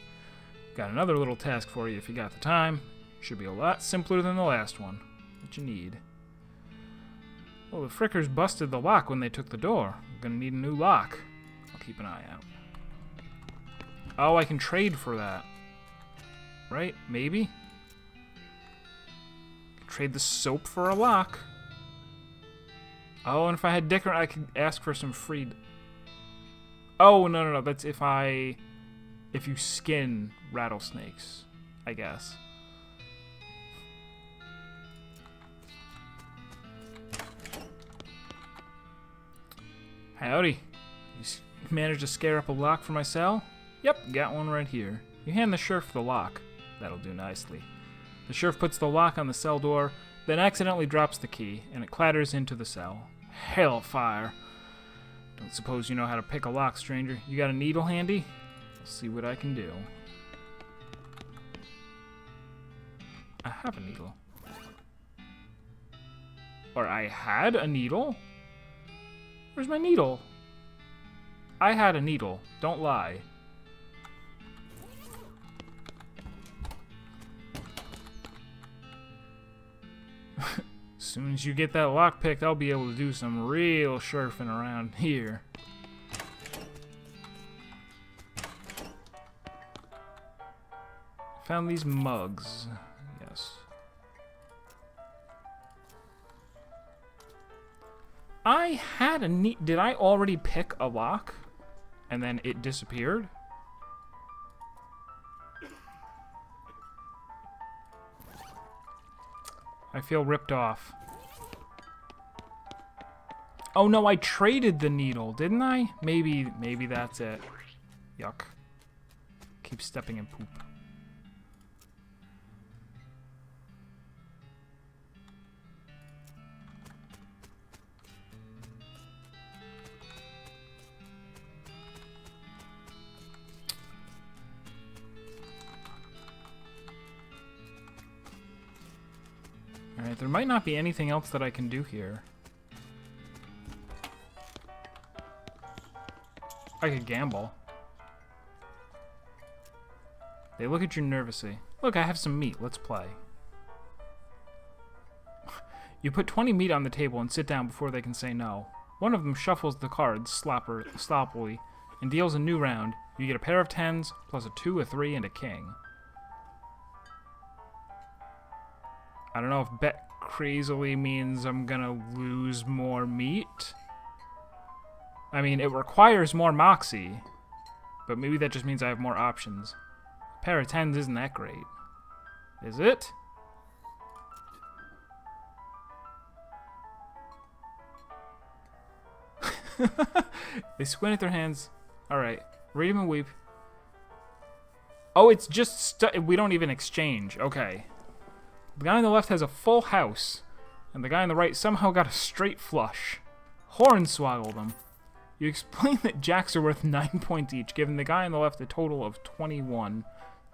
Got another little task for you if you got the time. Should be a lot simpler than the last one. What you need? Well, the Frickers busted the lock when they took the door. I'm gonna need a new lock. I'll keep an eye out. Oh, I can trade for that. Right? Maybe? Trade the soap for a lock. Oh, and if I had Dicker, I could ask for some free... Oh, no. That's if you skin rattlesnakes, I guess. Howdy. You managed to scare up a lock for my cell? Yep, got one right here. You hand the sheriff the lock. That'll do nicely. The sheriff puts the lock on the cell door, then accidentally drops the key, and it clatters into the cell. Hellfire. Don't suppose you know how to pick a lock, stranger. You got a needle handy? I'll see what I can do. I have a needle. Or I had a needle? Where's my needle? I had a needle. Don't lie. As soon as you get that lock picked, I'll be able to do some real surfing around here. Found these mugs. Yes. I had a neat... Did I already pick a lock? And then it disappeared? I feel ripped off. Oh no, I traded the needle, didn't I? Maybe that's it. Yuck. Keep stepping in poop. Alright, there might not be anything else that I can do here. I could gamble. They look at you nervously. Look, I have some meat. Let's play. You put 20 meat on the table and sit down before they can say no. One of them shuffles the cards sloppily and deals a new round. You get a pair of 10s, plus a 2, a 3, and a king. I don't know if bet crazily means I'm gonna lose more meat. I mean, it requires more moxie. But maybe that just means I have more options. A pair of 10s isn't that great. Is it? They squint at their hands. Alright. Read 'em and weep. Oh, it's just we don't even exchange. Okay. The guy on the left has a full house, and the guy on the right somehow got a straight flush. Hornswoggle them. You explain that jacks are worth 9 points each, giving the guy on the left a total of 21.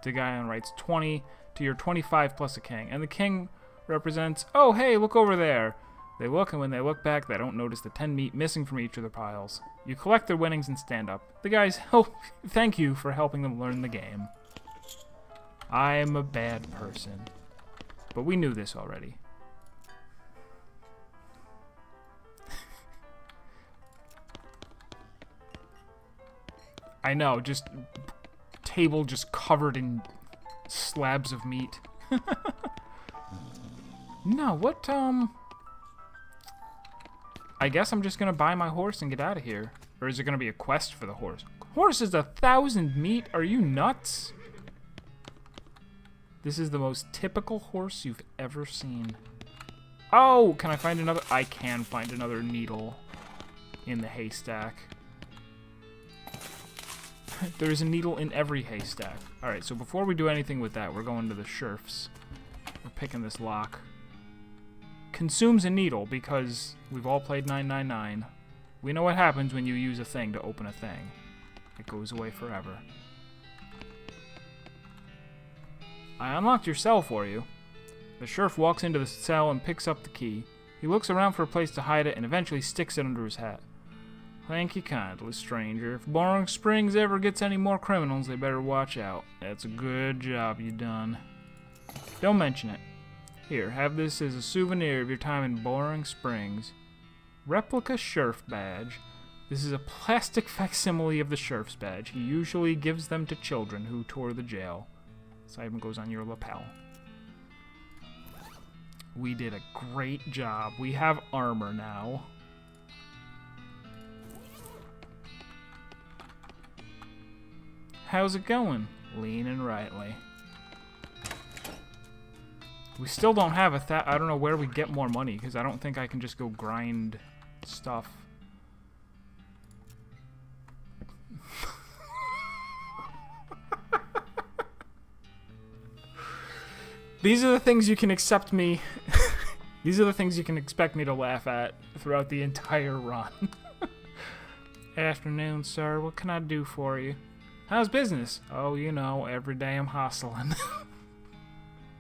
The guy on the right's 20 to your 25 plus a king. And the king represents, oh, hey, look over there. They look, and when they look back, they don't notice the 10 meat missing from each of their piles. You collect their winnings and stand up. The guys thank you for helping them learn the game. I am a bad person. But we knew this already. I know, just table just covered in slabs of meat. No, what, I guess I'm just gonna buy my horse and get out of here. Or is it gonna be a quest for the horse? Horse is 1,000 meat? Are you nuts? This is the most typical horse you've ever seen. Oh, can I find another? I can find another needle in the haystack. There is a needle in every haystack. Alright, so before we do anything with that, we're going to the sheriffs. We're picking this lock. Consumes a needle because we've all played 999. We know what happens when you use a thing to open a thing. It goes away forever. I unlocked your cell for you. The sheriff walks into the cell and picks up the key. He looks around for a place to hide it and eventually sticks it under his hat. Thank you kindly, stranger. If Boring Springs ever gets any more criminals, they better watch out. That's a good job you done. Don't mention it. Here, have this as a souvenir of your time in Boring Springs. Replica sheriff badge. This is a plastic facsimile of the sheriff's badge. He usually gives them to children who tour the jail. This item goes on your lapel. We did a great job. We have armor now. How's it going? Leaning rightly. We still don't have I don't know where we get more money, because I don't think I can just go grind stuff. These are the things you can accept me. These are the things you can expect me to laugh at throughout the entire run. Afternoon, sir. What can I do for you? How's business? Oh, you know, every day I'm hustling.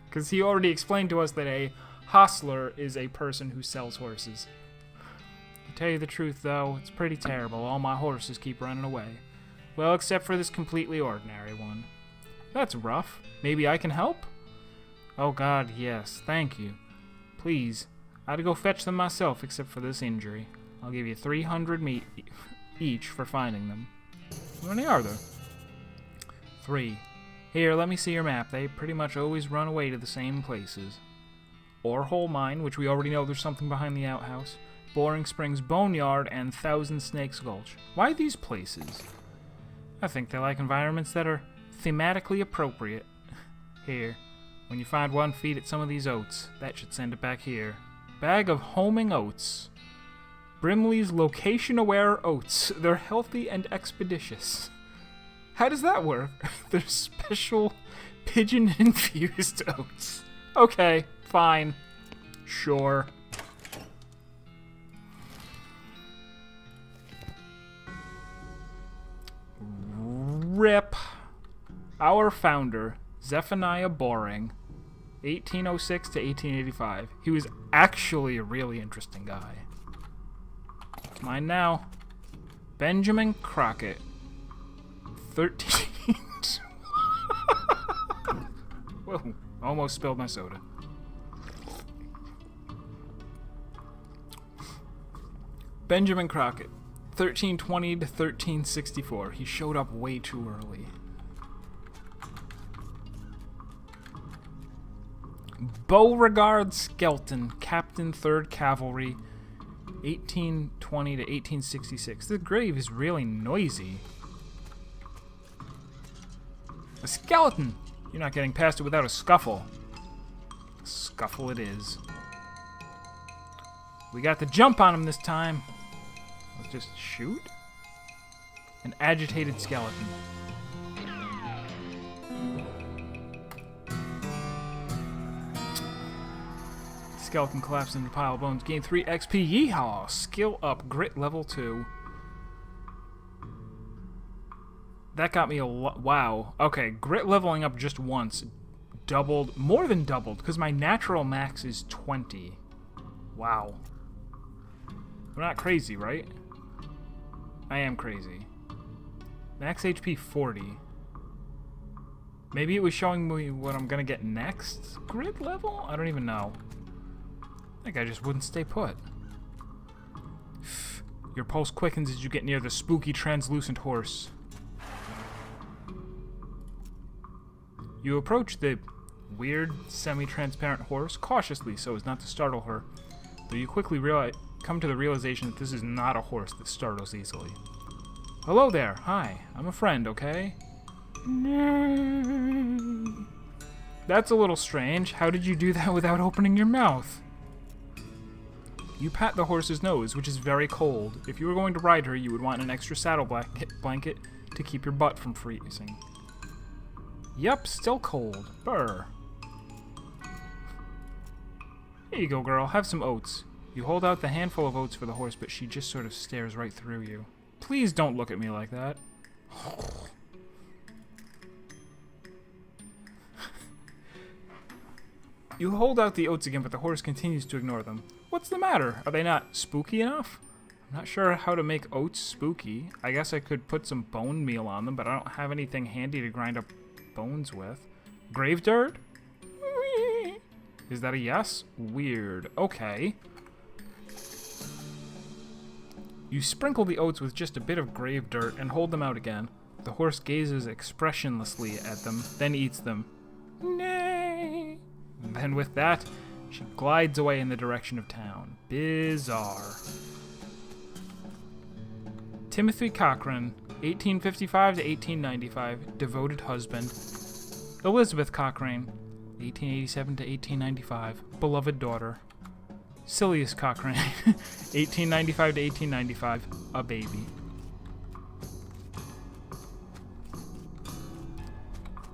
Because he already explained to us that a hostler is a person who sells horses. To tell you the truth, though, it's pretty terrible. All my horses keep running away. Well, except for this completely ordinary one. That's rough. Maybe I can help? Oh God, yes, thank you. Please, I'd go fetch them myself except for this injury. I'll give you 300 meat each for finding them. How many are there? 3. Here, let me see your map. They pretty much always run away to the same places. Orehole Mine, which we already know there's something behind the outhouse. Boring Springs Boneyard and Thousand Snakes Gulch. Why these places? I think they like environments that are thematically appropriate. Here. When you find one, feed it some of these oats. That should send it back here. Bag of homing oats. Brimley's location-aware oats. They're healthy and expeditious. How does that work? They're special pigeon-infused oats. Okay, fine. Sure. RIP. Our founder, Zephaniah Boring. 1806 to 1885. He was actually a really interesting guy. It's mine now. Benjamin Crockett. 13. Whoa, almost spilled my soda. Benjamin Crockett. 1320 to 1364. He showed up way too early. Beauregard Skelton, Captain 3rd Cavalry, 1820 to 1866. The grave is really noisy. A skeleton! You're not getting past it without a scuffle. Scuffle it is. We got the jump on him this time. Let's just shoot. An agitated skeleton. Skeleton collapsed into a pile of bones. Gain 3 XP. Yeehaw! Skill up. Grit level 2. That got me a lot. Wow. Okay, grit leveling up just once. Doubled. More than doubled, because my natural max is 20. Wow. I'm not crazy, right? I am crazy. Max HP 40. Maybe it was showing me what I'm gonna get next? Grit level? I don't even know. I think I just wouldn't stay put. Your pulse quickens as you get near the spooky translucent horse. You approach the weird, semi-transparent horse cautiously so as not to startle her, though you quickly come to the realization that this is not a horse that startles easily. Hello there. Hi. I'm a friend, okay? No. That's a little strange. How did you do that without opening your mouth? You pat the horse's nose, which is very cold. If you were going to ride her, you would want an extra saddle blanket to keep your butt from freezing. Yup, still cold. Brr. Here you go, girl. Have some oats. You hold out the handful of oats for the horse, but she just sort of stares right through you. Please don't look at me like that. You hold out the oats again, but the horse continues to ignore them. What's the matter? Are they not spooky enough? I'm not sure how to make oats spooky. I guess I could put some bone meal on them, but I don't have anything handy to grind up bones with. Grave dirt? Is that a yes? Weird. Okay. You sprinkle the oats with just a bit of grave dirt and hold them out again. The horse gazes expressionlessly at them, then eats them. Nay. Then with that, she glides away in the direction of town. Bizarre. Timothy Cochran, 1855 to 1895, devoted husband. Elizabeth Cochrane, 1887 to 1895, beloved daughter. Silius Cochrane, 1895 to 1895, a baby.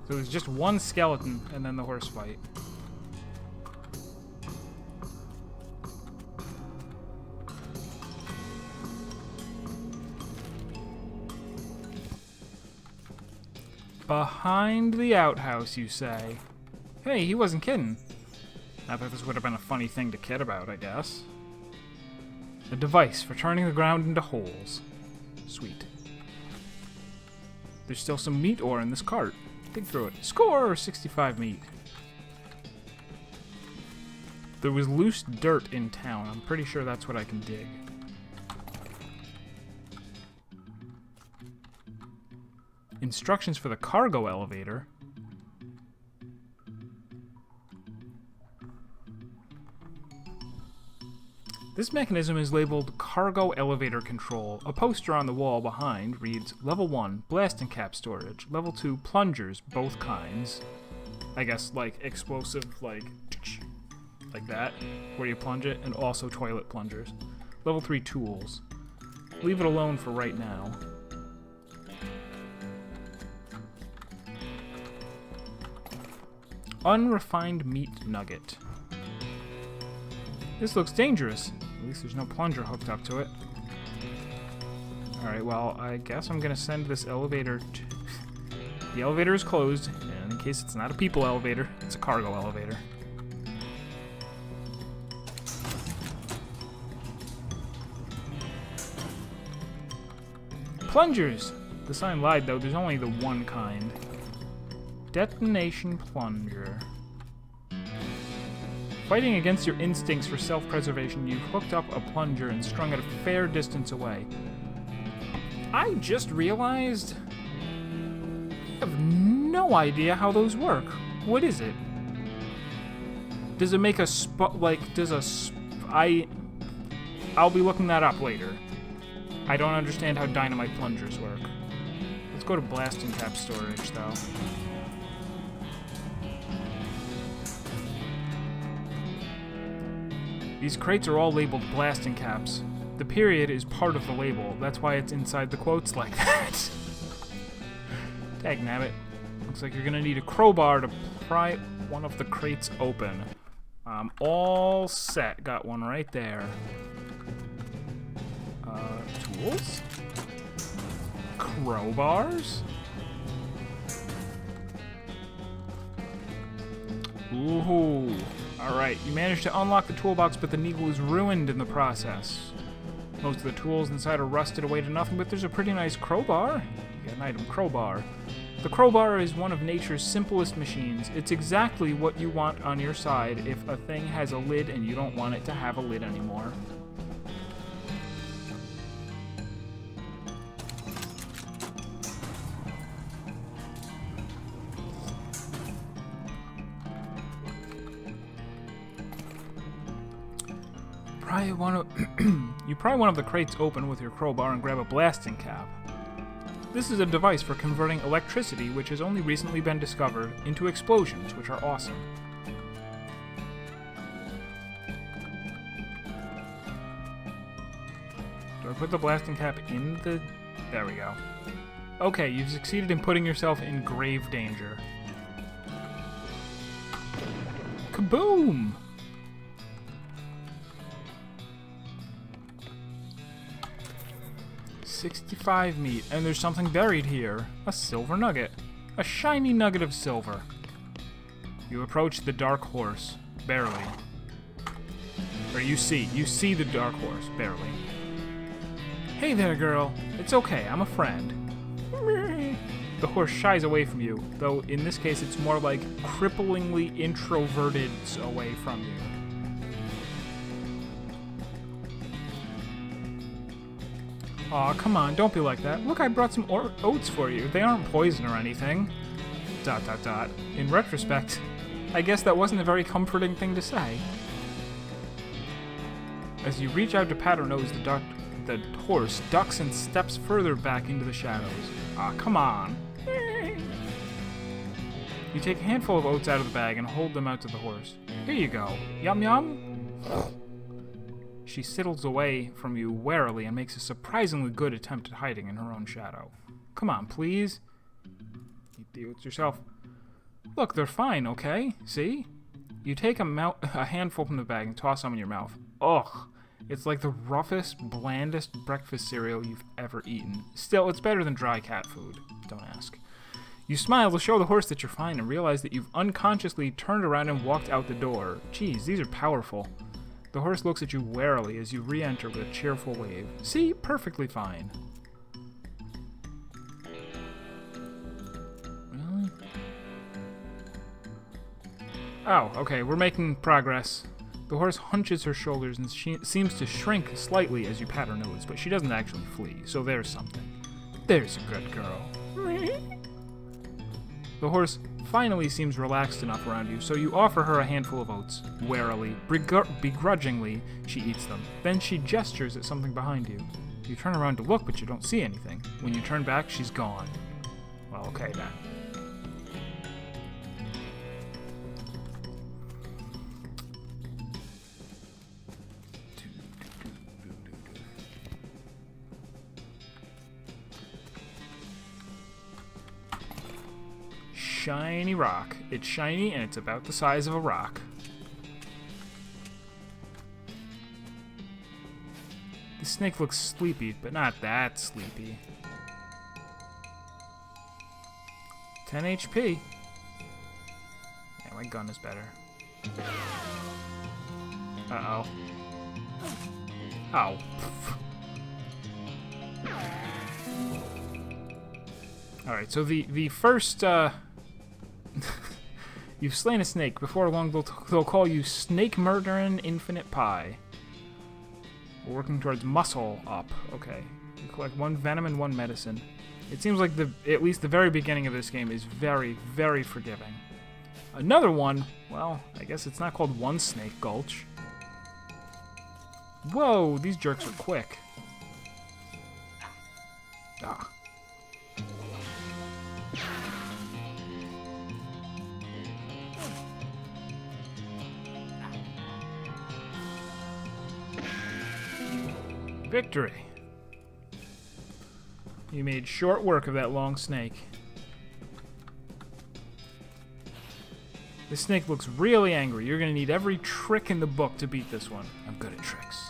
So there's just one skeleton and then the horse fight. Behind the outhouse, you say? Hey, he wasn't kidding. I thought this would have been a funny thing to kid about, I guess. A device for turning the ground into holes. Sweet. There's still some meat ore in this cart. Dig through it. Score! 65 meat. There was loose dirt in town. I'm pretty sure that's what I can dig. Instructions for the cargo elevator. This mechanism is labeled Cargo Elevator Control. A poster on the wall behind reads, Level 1, Blasting Cap Storage. Level 2, Plungers, both kinds. I guess, like, explosive, like that, where you plunge it, and also toilet plungers. Level 3, Tools. Leave it alone for right now. Unrefined meat nugget. This looks dangerous. At least there's no plunger hooked up to it. Alright, well, I guess I'm gonna send this elevator to... The elevator is closed, and in case it's not a people elevator, it's a cargo elevator. Plungers! The sign lied, though. There's only the one kind. Detonation plunger. Fighting against your instincts for self-preservation, you've hooked up a plunger and strung it a fair distance away. I just realized... I have no idea how those work. What is it? Does it make a I'll be looking that up later. I don't understand how dynamite plungers work. Let's go to blasting cap storage, though. These crates are all labeled blasting caps. The period is part of the label. That's why it's inside the quotes like that. Dagnabbit. Looks like you're gonna need a crowbar to pry one of the crates open. I'm all set. Got one right there. Tools? Crowbars? Ooh. Alright, you managed to unlock the toolbox, but the needle is ruined in the process. Most of the tools inside are rusted away to nothing, but there's a pretty nice crowbar. You got an item, crowbar. The crowbar is one of nature's simplest machines. It's exactly what you want on your side if a thing has a lid and you don't want it to have a lid anymore. You pry one of the crates open with your crowbar and grab a blasting cap. This is a device for converting electricity, which has only recently been discovered, into explosions, which are awesome. Do I put the blasting cap in the... There we go. Okay, you've succeeded in putting yourself in grave danger. Kaboom! $65 meat, and there's something buried here. A silver nugget. A shiny nugget of silver. You approach the dark horse. Barely. Or you see the dark horse. Barely. Hey there, girl. It's okay, I'm a friend. The horse shies away from you, though in this case it's more like cripplingly introverted away from you. Aw, come on, don't be like that. Look, I brought some oats for you. They aren't poison or anything. ... In retrospect, I guess that wasn't a very comforting thing to say. As you reach out to pat her nose, the horse ducks and steps further back into the shadows. Aw, come on. You take a handful of oats out of the bag and hold them out to the horse. Here you go. Yum yum. She sidles away from you warily and makes a surprisingly good attempt at hiding in her own shadow. Come on, please. Eat the oats yourself. Look, they're fine, okay? See? You take a handful from the bag and toss some in your mouth. Ugh. It's like the roughest, blandest breakfast cereal you've ever eaten. Still, it's better than dry cat food. Don't ask. You smile to show the horse that you're fine and realize that you've unconsciously turned around and walked out the door. Geez, these are powerful. The horse looks at you warily as you re-enter with a cheerful wave. See? Perfectly fine. Really? Oh, okay, we're making progress. The horse hunches her shoulders and she seems to shrink slightly as you pat her nose, but she doesn't actually flee, so there's something. There's a good girl. The horse finally seems relaxed enough around you, so you offer her a handful of oats. Warily, begrudgingly, she eats them. Then she gestures at something behind you. You turn around to look, but you don't see anything. When you turn back, she's gone. Well, okay then. Shiny rock. It's shiny and it's about the size of a rock. The snake looks sleepy, but not that sleepy. 10 HP. Yeah, my gun is better. Uh-oh. Oh. Alright, so the first, you've slain a snake. Before long, they'll call you Snake Murderin' Infinite Pie. We're working towards muscle up. Okay. You collect 1 venom and 1 medicine. It seems like at least the very beginning of this game is very, very forgiving. Another one, well, I guess it's not called One Snake Gulch. Whoa, these jerks are quick. Ah. Victory. You made short work of that long snake. This snake looks really angry. You're gonna need every trick in the book to beat this one. I'm good at tricks.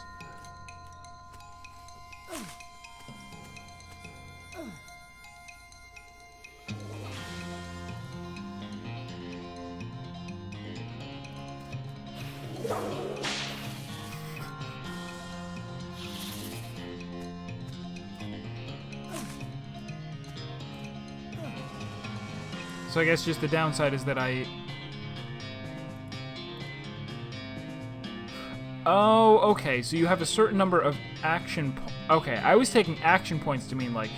So I guess just the downside is that Oh, okay, so you have a certain number of action okay, I was taking action points to mean, like,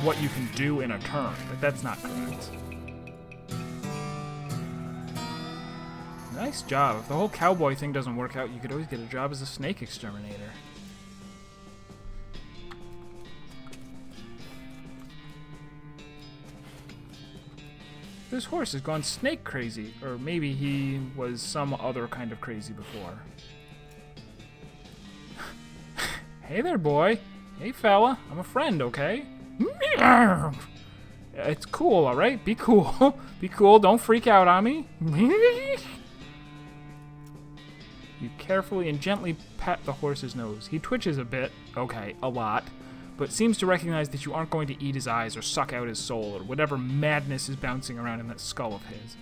what you can do in a turn, but that's not correct. Nice job. If the whole cowboy thing doesn't work out, you could always get a job as a snake exterminator. This horse has gone snake crazy, or maybe he was some other kind of crazy before. Hey there, boy. Hey, fella. I'm a friend, okay? It's cool, alright? Be cool. Be cool. Don't freak out on me. You carefully and gently pat the horse's nose. He twitches a bit. Okay, a lot. But seems to recognize that you aren't going to eat his eyes or suck out his soul or whatever madness is bouncing around in that skull of his.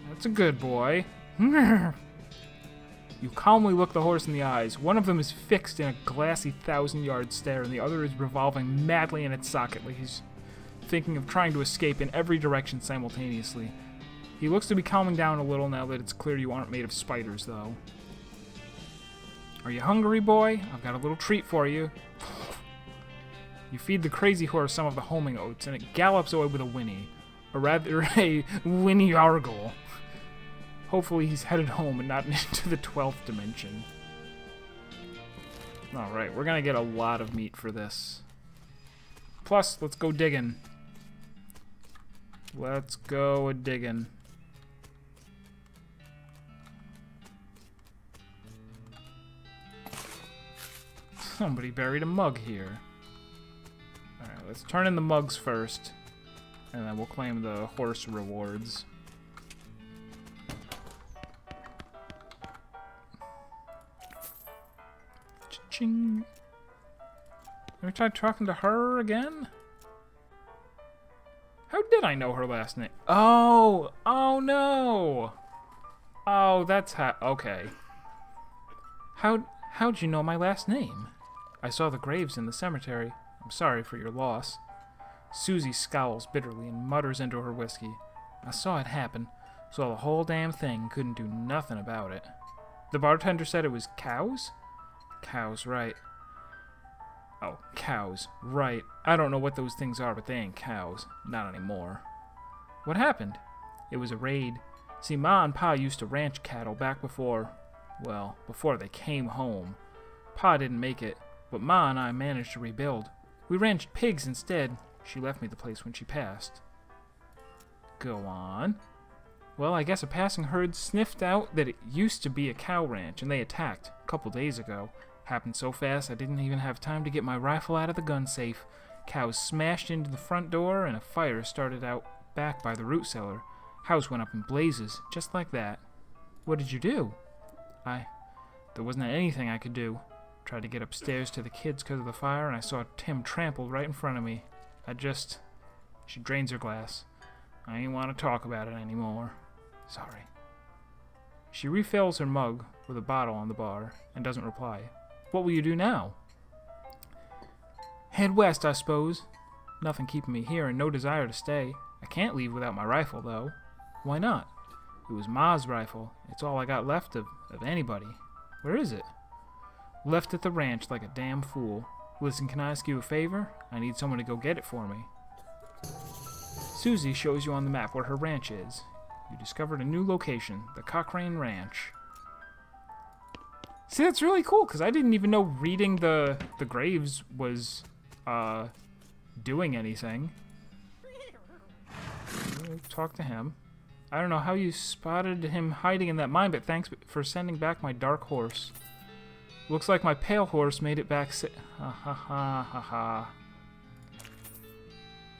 That's a good boy. You calmly look the horse in the eyes. One of them is fixed in a glassy 1,000-yard stare, and the other is revolving madly in its socket like he's thinking of trying to escape in every direction simultaneously. He looks to be calming down a little now that it's clear you aren't made of spiders, though. Are you hungry, boy? I've got a little treat for you. You feed the crazy horse some of the homing oats, and it gallops away with a whinny. Or rather, a whinny argle. Hopefully he's headed home and not into the 12th dimension. Alright, we're gonna get a lot of meat for this. Plus, let's go digging. Let's go a-digging. Somebody buried a mug here. Alright, let's turn in the mugs first. And then we'll claim the horse rewards. Cha-ching. Have we tried talking to her again? How did I know her last name? Oh! Oh no! Oh, that's how... Okay. How'd you know my last name? I saw the graves in the cemetery. I'm sorry for your loss. Susie scowls bitterly and mutters into her whiskey. I saw it happen. Saw the whole damn thing. Couldn't do nothing about it. The bartender said it was cows? Cows, right. Oh, cows. Right. I don't know what those things are, but they ain't cows. Not anymore. What happened? It was a raid. See, Ma and Pa used to ranch cattle back before... Well, before they came home. Pa didn't make it, but Ma and I managed to rebuild. We ranched pigs instead. She left me the place when she passed. Go on. Well, I guess a passing herd sniffed out that it used to be a cow ranch, and they attacked a couple days ago. Happened so fast I didn't even have time to get my rifle out of the gun safe. Cows smashed into the front door, and a fire started out back by the root cellar. House went up in blazes, just like that. What did you do? There wasn't anything I could do. Tried to get upstairs to the kids because of the fire, and I saw Tim trampled right in front of me. She drains her glass. I ain't want to talk about it anymore. Sorry. She refills her mug with a bottle on the bar and doesn't reply. What will you do now? Head west, I suppose. Nothing keeping me here and no desire to stay. I can't leave without my rifle, though. Why not? It was Ma's rifle. It's all I got left of anybody. Where is it? Left at the ranch like a damn fool. Listen, can I ask you a favor? I need someone to go get it for me. Susie shows you on the map where her ranch is. You discovered a new location, the Cochrane Ranch. See, that's really cool, because I didn't even know reading the graves was doing anything. Talk to him. I don't know how you spotted him hiding in that mine, but thanks for sending back my dark horse. Looks like my pale horse made it back ha ha ha ha ha.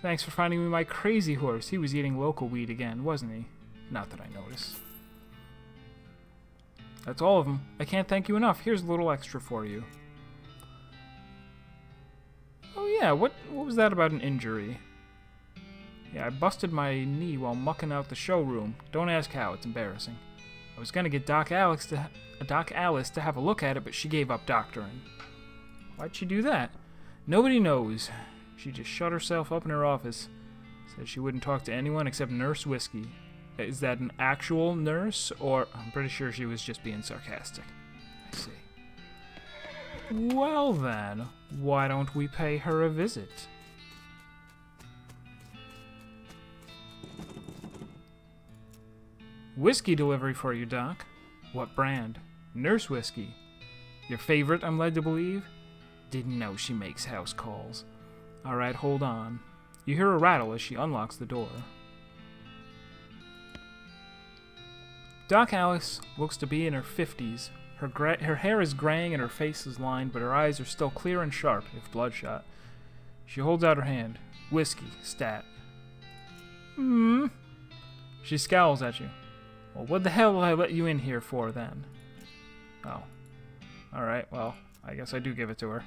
Thanks for finding me my crazy horse. He was eating local weed again, wasn't he? Not that I notice. That's all of them. I can't thank you enough. Here's a little extra for you. Oh yeah, what was that about an injury? Yeah, I busted my knee while mucking out the showroom. Don't ask how, it's embarrassing. I was gonna get Doc Alice to have a look at it, but she gave up doctoring. Why'd she do that? Nobody knows. She just shut herself up in her office. Said she wouldn't talk to anyone except Nurse Whiskey. Is that an actual nurse, or... I'm pretty sure she was just being sarcastic. I see. Well then, why don't we pay her a visit? Whiskey delivery for you, Doc. What brand? Nurse Whiskey. Your favorite, I'm led to believe? Didn't know she makes house calls. Alright, hold on. You hear a rattle as she unlocks the door. Doc Alice looks to be in her 50s. Her hair is graying and her face is lined, but her eyes are still clear and sharp, if bloodshot. She holds out her hand. Whiskey, stat. She scowls at you. Well, what the hell will I let you in here for, then? Oh. Alright, well, I guess I do give it to her.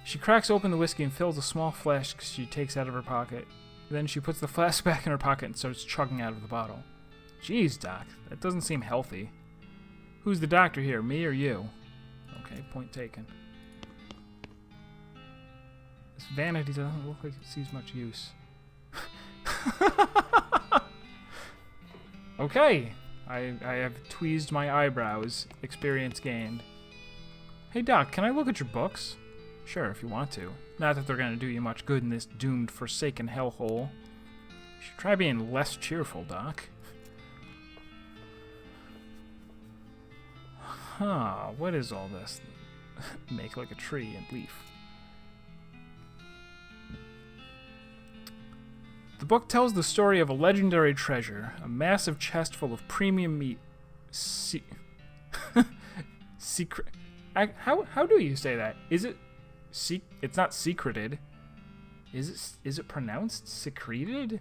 She cracks open the whiskey and fills a small flask she takes out of her pocket. Then she puts the flask back in her pocket and starts chugging out of the bottle. Jeez, Doc, that doesn't seem healthy. Who's the doctor here, me or you? Okay, point taken. This vanity doesn't look like it sees much use. Okay, I have tweezed my eyebrows. Experience gained. Hey Doc, can I look at your books? Sure, if you want to. Not that they're gonna do you much good in this doomed, forsaken hellhole. You should try being less cheerful, Doc. Huh, what is all this? Make like a tree and leaf. The book tells the story of a legendary treasure, a massive chest full of premium meat. Secret. How do you say that? Is it? It's not secreted. Is it pronounced secreted?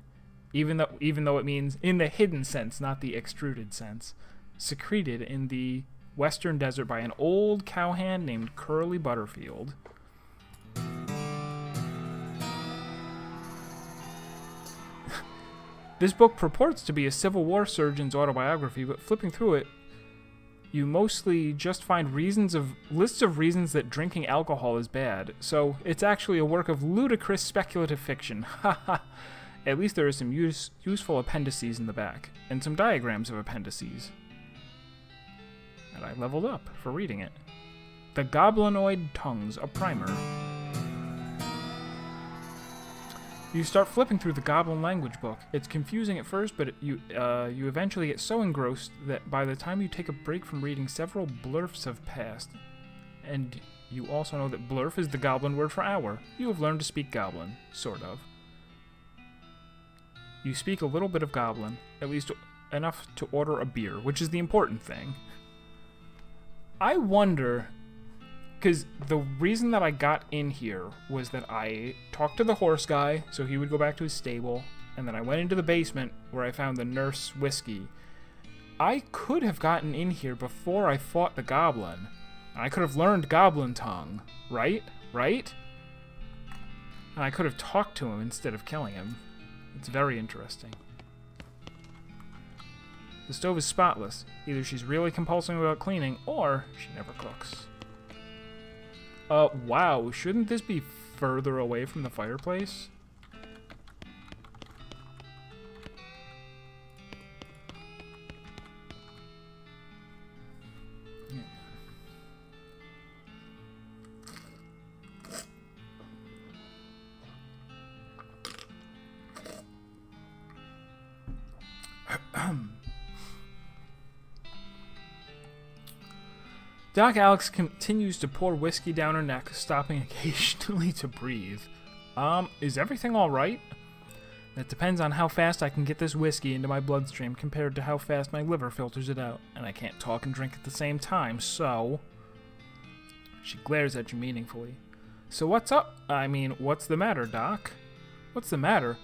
Even though it means in the hidden sense, not the extruded sense. Secreted in the western desert by an old cowhand named Curly Butterfield. This book purports to be a Civil War surgeon's autobiography, but flipping through it, you mostly just find lists of reasons that drinking alcohol is bad. So it's actually a work of ludicrous speculative fiction. Haha. At least there are some useful appendices in the back, and some diagrams of appendices. And I leveled up for reading it. The Goblinoid Tongues, a primer. You start flipping through the Goblin language book. It's confusing at first, but you eventually get so engrossed that by the time you take a break from reading, several blurfs have passed. And you also know that blurf is the Goblin word for hour. You have learned to speak Goblin, sort of. You speak a little bit of Goblin, at least enough to order a beer, which is the important thing. I wonder... Because the reason that I got in here was that I talked to the horse guy, so he would go back to his stable, and then I went into the basement where I found the Nurse Whiskey. I could have gotten in here before I fought the goblin, and I could have learned Goblin Tongue, right? Right? And I could have talked to him instead of killing him. It's very interesting. The stove is spotless. Either she's really compulsive about cleaning, or she never cooks. Wow, shouldn't this be further away from the fireplace? Doc Alex continues to pour whiskey down her neck, stopping occasionally to breathe. Is everything alright? That depends on how fast I can get this whiskey into my bloodstream compared to how fast my liver filters it out. And I can't talk and drink at the same time, so... She glares at you meaningfully. So what's up? I mean, what's the matter, Doc? What's the matter?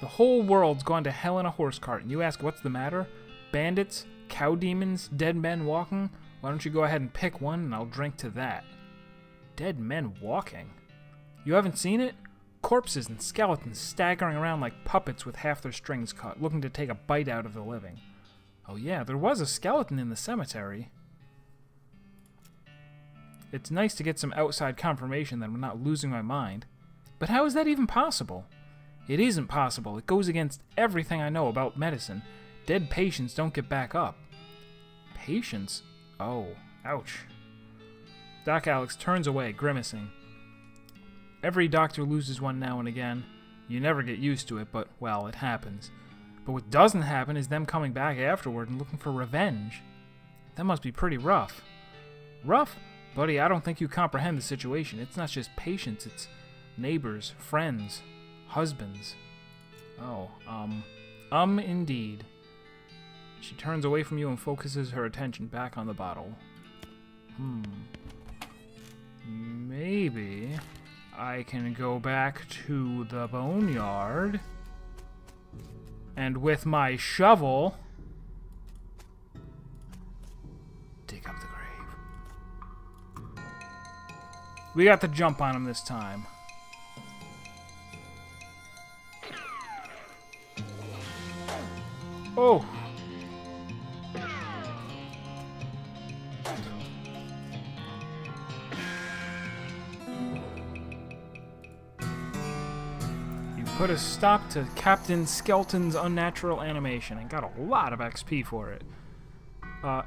The whole world's gone to hell in a horse cart, and you ask what's the matter? Bandits? Cow demons? Dead men walking? Why don't you go ahead and pick one, and I'll drink to that. Dead men walking? You haven't seen it? Corpses and skeletons staggering around like puppets with half their strings cut, looking to take a bite out of the living. Oh yeah, there was a skeleton in the cemetery. It's nice to get some outside confirmation that I'm not losing my mind. But how is that even possible? It isn't possible. It goes against everything I know about medicine. Dead patients don't get back up. Patients? Oh, ouch. Doc Alex turns away, grimacing. Every doctor loses one now and again. You never get used to it, but, well, it happens. But what doesn't happen is them coming back afterward and looking for revenge. That must be pretty rough. Rough? Buddy, I don't think you comprehend the situation. It's not just patients, it's neighbors, friends, husbands. Oh, indeed. She turns away from you and focuses her attention back on the bottle. Maybe I can go back to the boneyard and with my shovel dig up the grave. We got the jump on him this time. Oh! You put a stop to Captain Skeleton's unnatural animation and got a lot of XP for it.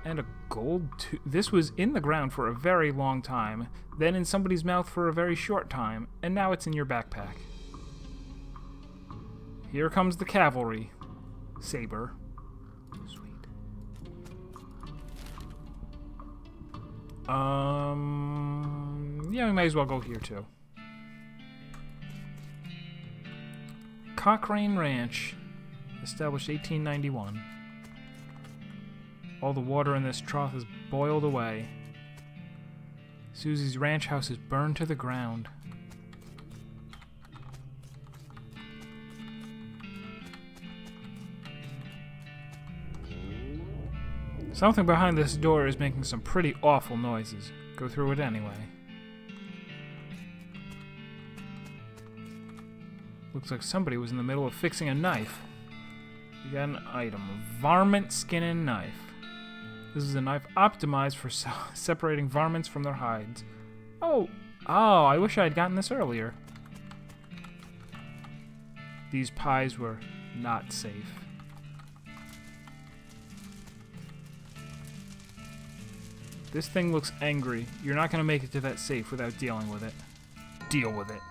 And a gold this was in the ground for a very long time, then in somebody's mouth for a very short time, and now it's in your backpack. Here comes the cavalry. Saber. Sweet. Yeah, we might as well go here too. Cochrane Ranch, established 1891. All the water in this trough is boiled away. Susie's ranch house is burned to the ground. Something behind this door is making some pretty awful noises. Go through it anyway. Looks like somebody was in the middle of fixing a knife. You got an item. Varmint skin and knife. This is a knife optimized for separating varmints from their hides. Oh, I wish I had gotten this earlier. These pies were not safe. This thing looks angry. You're not going to make it to that safe without dealing with it. Deal with it.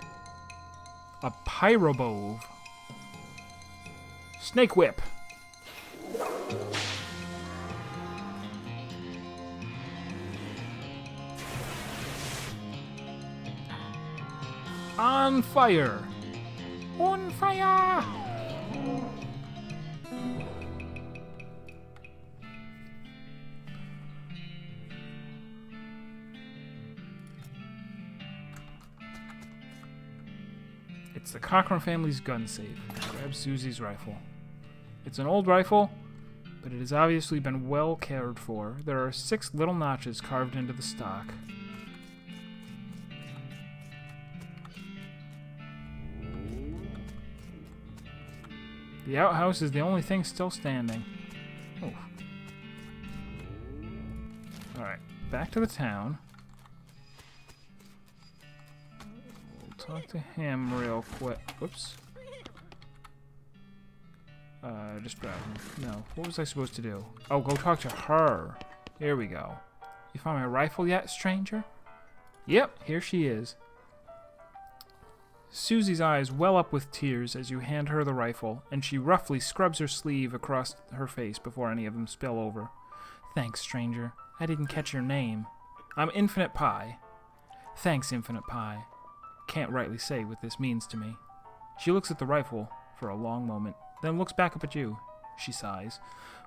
A pyrobove. Snake whip. On fire! On fire! It's the Cochrane family's gun safe. Grab Susie's rifle. It's an old rifle, but it has obviously been well cared for. There are 6 little notches carved into the stock. The outhouse is the only thing still standing. Oh. Alright, back to the town. We'll talk to him real quick. Whoops. Just grab him. No, what was I supposed to do? Oh, go talk to her. Here we go. You found my rifle yet, stranger? Yep, here she is. Susie's eyes well up with tears as you hand her the rifle, and she roughly scrubs her sleeve across her face before any of them spill over. Thanks, stranger. I didn't catch your name. I'm Infinite Pie. Thanks, Infinite Pie. Can't rightly say what this means to me. She looks at the rifle for a long moment, then looks back up at you. She sighs.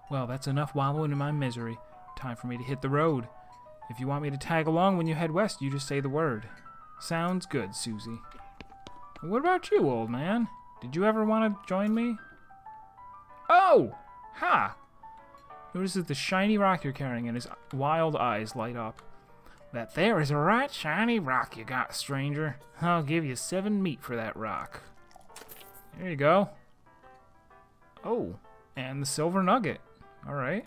Well, that's enough wallowing in my misery. Time for me to hit the road. If you want me to tag along when you head west, you just say the word. Sounds good, Susie. What about you, old man? Did you ever want to join me? Oh! Ha! Notices the shiny rock you're carrying and his wild eyes light up. That there is a right shiny rock you got, stranger. I'll give you 7 meat for that rock. There you go. Oh, and the silver nugget. Alright.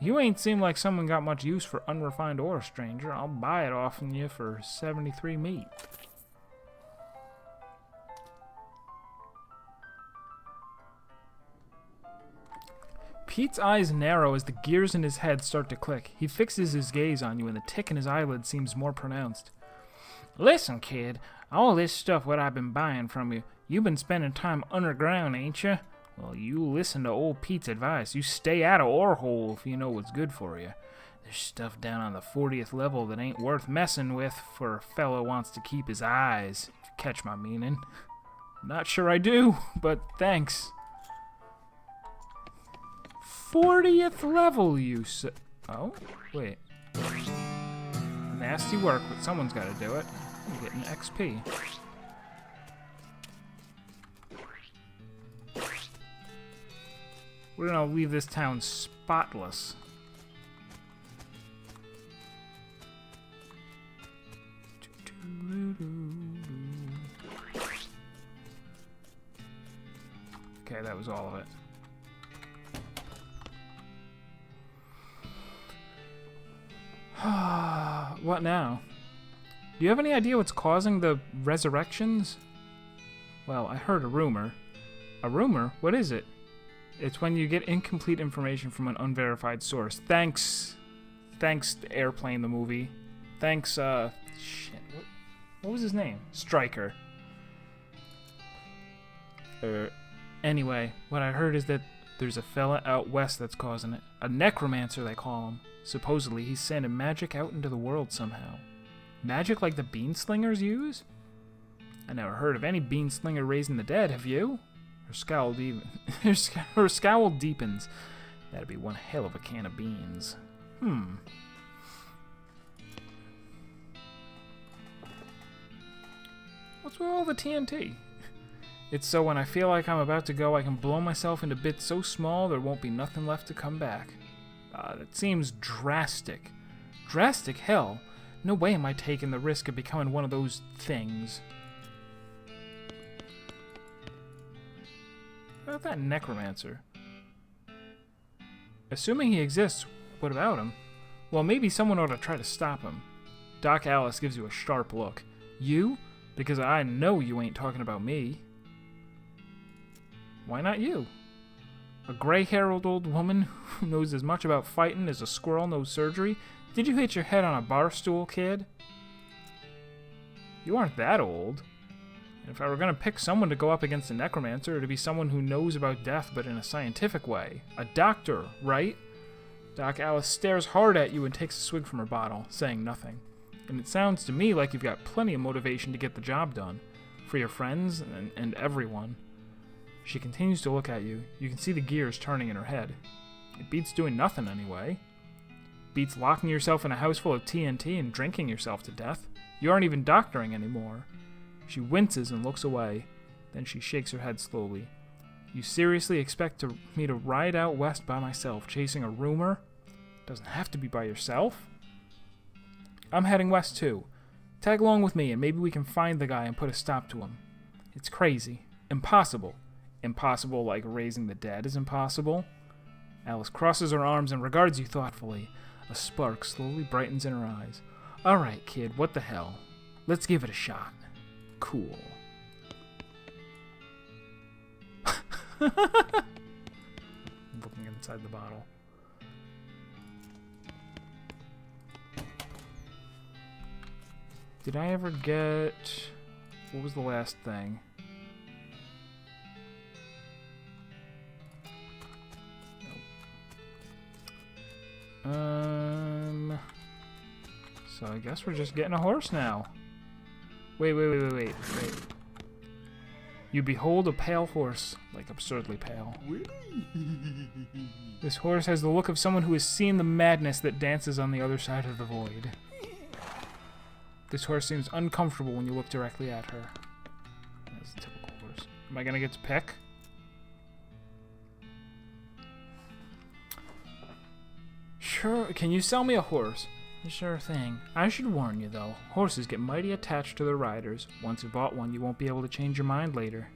You ain't seem like someone got much use for unrefined ore, stranger. I'll buy it off of you for 73 meat. Pete's eyes narrow as the gears in his head start to click. He fixes his gaze on you and the tick in his eyelid seems more pronounced. Listen, kid, all this stuff what I've been buying from you, you've been spending time underground, ain't you? Well, you listen to old Pete's advice. You stay out of ore hole if you know what's good for you. There's stuff down on the 40th level that ain't worth messing with for a fellow wants to keep his eyes, if you catch my meaning. Not sure I do, but thanks. 40th level, you say? Oh, wait. Nasty work, but someone's got to do it. I'm getting XP. We're gonna leave this town spotless. Okay, that was all of it. What now? Do you have any idea what's causing the resurrections? Well, I heard a rumor. A rumor? What is it? It's when you get incomplete information from an unverified source. Thanks, Airplane the movie. Thanks, shit. What was his name? Stryker. Anyway, what I heard is that there's a fella out west that's causing it. A necromancer, they call him. Supposedly, he's sending magic out into the world somehow. Magic like the beanslingers use? I never heard of any beanslinger raising the dead, have you? Her scowl deepens. That'd be one hell of a can of beans. What's with all the TNT? It's so when I feel like I'm about to go, I can blow myself into bits so small there won't be nothing left to come back. That seems drastic. Drastic hell. No way am I taking the risk of becoming one of those things. What about that necromancer? Assuming he exists, what about him? Well, maybe someone ought to try to stop him. Doc Alice gives you a sharp look. You? Because I know you ain't talking about me. Why not you? A gray-haired old woman who knows as much about fighting as a squirrel knows surgery? Did you hit your head on a bar stool, kid? You aren't that old. And if I were going to pick someone to go up against a necromancer, it'd be someone who knows about death but in a scientific way. A doctor, right? Doc Alice stares hard at you and takes a swig from her bottle, saying nothing. And it sounds to me like you've got plenty of motivation to get the job done. For your friends and everyone. She continues to look at you. You can see the gears turning in her head. It beats doing nothing anyway. Beats locking yourself in a house full of TNT and drinking yourself to death. You aren't even doctoring anymore. She winces and looks away. Then she shakes her head slowly. You seriously expect me to ride out west by myself, chasing a rumor? Doesn't have to be by yourself. I'm heading west too. Tag along with me and maybe we can find the guy and put a stop to him. It's crazy. Impossible. Impossible like raising the dead is impossible. Alice crosses her arms and regards you thoughtfully. A spark slowly brightens in her eyes. Alright, kid, what the hell? Let's give it a shot. Cool. Looking inside the bottle. Did I ever get... What was the last thing? So I guess we're just getting a horse now. Wait. You behold a pale horse, like absurdly pale. This horse has the look of someone who has seen the madness that dances on the other side of the void. This horse seems uncomfortable when you look directly at her. That's a typical horse. Am I gonna get to pick? Sure, can you sell me a horse? Sure thing. I should warn you, though. Horses get mighty attached to their riders. Once you've bought one, you won't be able to change your mind later.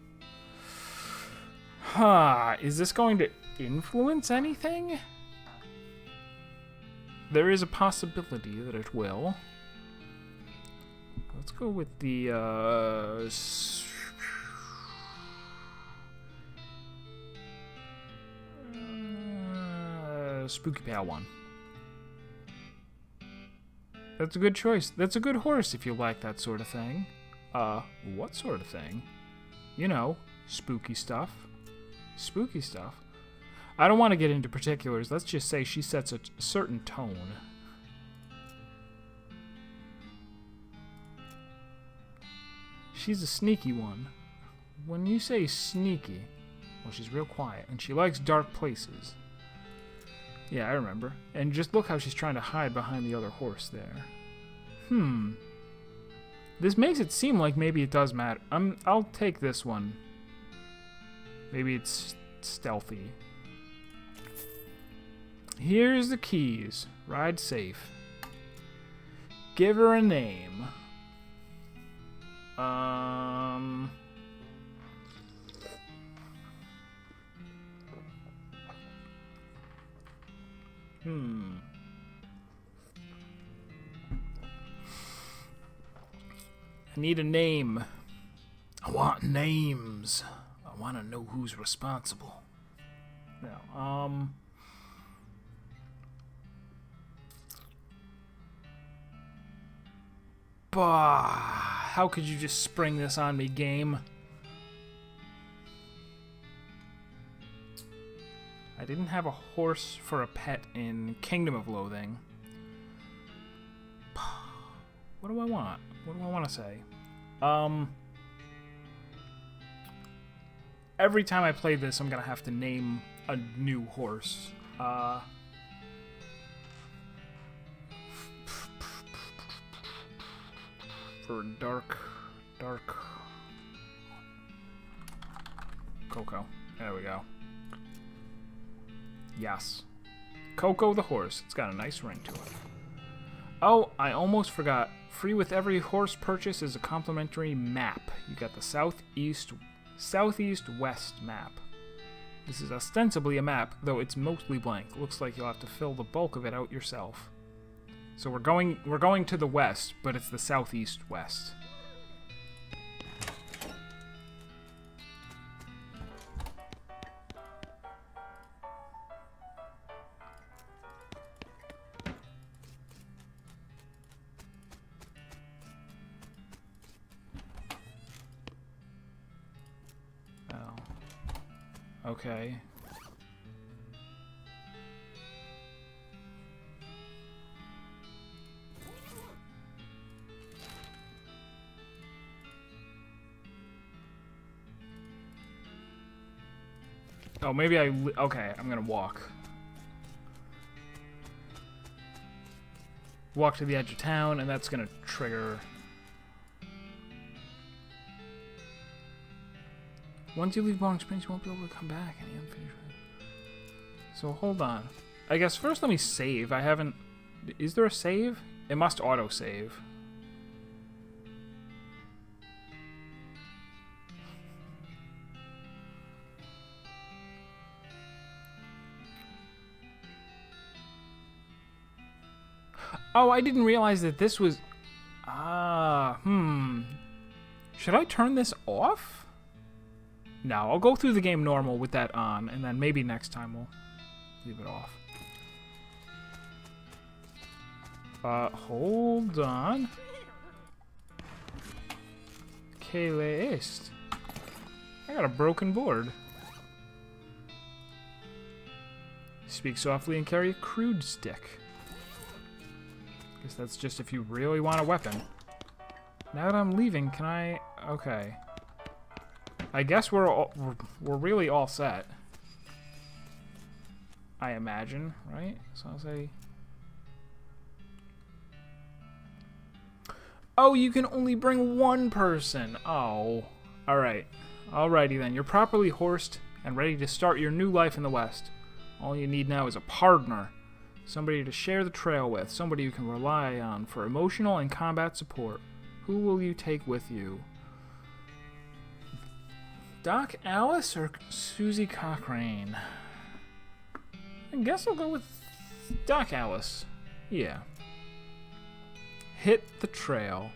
Huh. Is this going to influence anything? There is a possibility that it will. Let's go with the, Spooky Pale one. That's a good choice. That's a good horse if you like that sort of thing. What sort of thing? You know, spooky stuff. Spooky stuff. I don't want to get into particulars. Let's just say she sets a certain tone. She's a sneaky one. When you say sneaky, well, she's real quiet, and she likes dark places. Yeah, I remember. And just look how she's trying to hide behind the other horse there. This makes it seem like maybe it does matter. I'll take this one. Maybe it's stealthy. Here's the keys. Ride safe. Give her a name. I need a name. I want names. I want to know who's responsible. Now, bah, how could you just spring this on me, game? I didn't have a horse for a pet in Kingdom of Loathing. What do I want? What do I want to say? Every time I play this, I'm gonna have to name a new horse. For dark Coco. There we go. Yes. Coco the horse. It's got a nice ring to it. Oh, I almost forgot. Free with every horse purchase is a complimentary map. You got the southeast-west map. This is ostensibly a map, though it's mostly blank. Looks like you'll have to fill the bulk of it out yourself. So we're going to the west, but it's the southeast-west. Okay. Oh, maybe okay, I'm gonna walk. Walk to the edge of town, and that's gonna trigger... Once you leave Bong Springs, you won't be able to come back. Any unfinished. So hold on. I guess first let me save. I haven't... Is there a save? It must auto-save. Oh, I didn't realize that this was... Should I turn this off? No, I'll go through the game normal with that on, and then maybe next time we'll leave it off. Hold on. Que le est? I got a broken board. Speak softly and carry a crude stick. Guess that's just if you really want a weapon. Now that I'm leaving, can I... Okay. I guess we're really all set. I imagine, right? So I'll say... Oh, you can only bring one person. Oh. Alright. Alrighty then. You're properly horsed and ready to start your new life in the West. All you need now is a partner. Somebody to share the trail with. Somebody you can rely on for emotional and combat support. Who will you take with you? Doc Alice or Susie Cochrane? I guess I'll go with Doc Alice. Yeah. Hit the trail.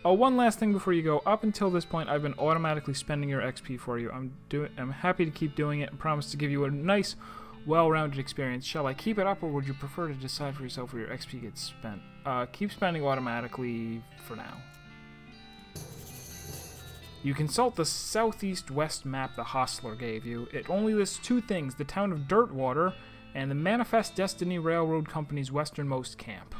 Oh, one last thing before you go. Up until this point, I've been automatically spending your XP for you. I'm happy to keep doing it and promise to give you a nice, well-rounded experience. Shall I keep it up, or would you prefer to decide for yourself where your XP gets spent? Keep spending automatically for now. You consult the southeast-west map the Hostler gave you. It only lists two things, the town of Dirtwater and the Manifest Destiny Railroad Company's westernmost camp.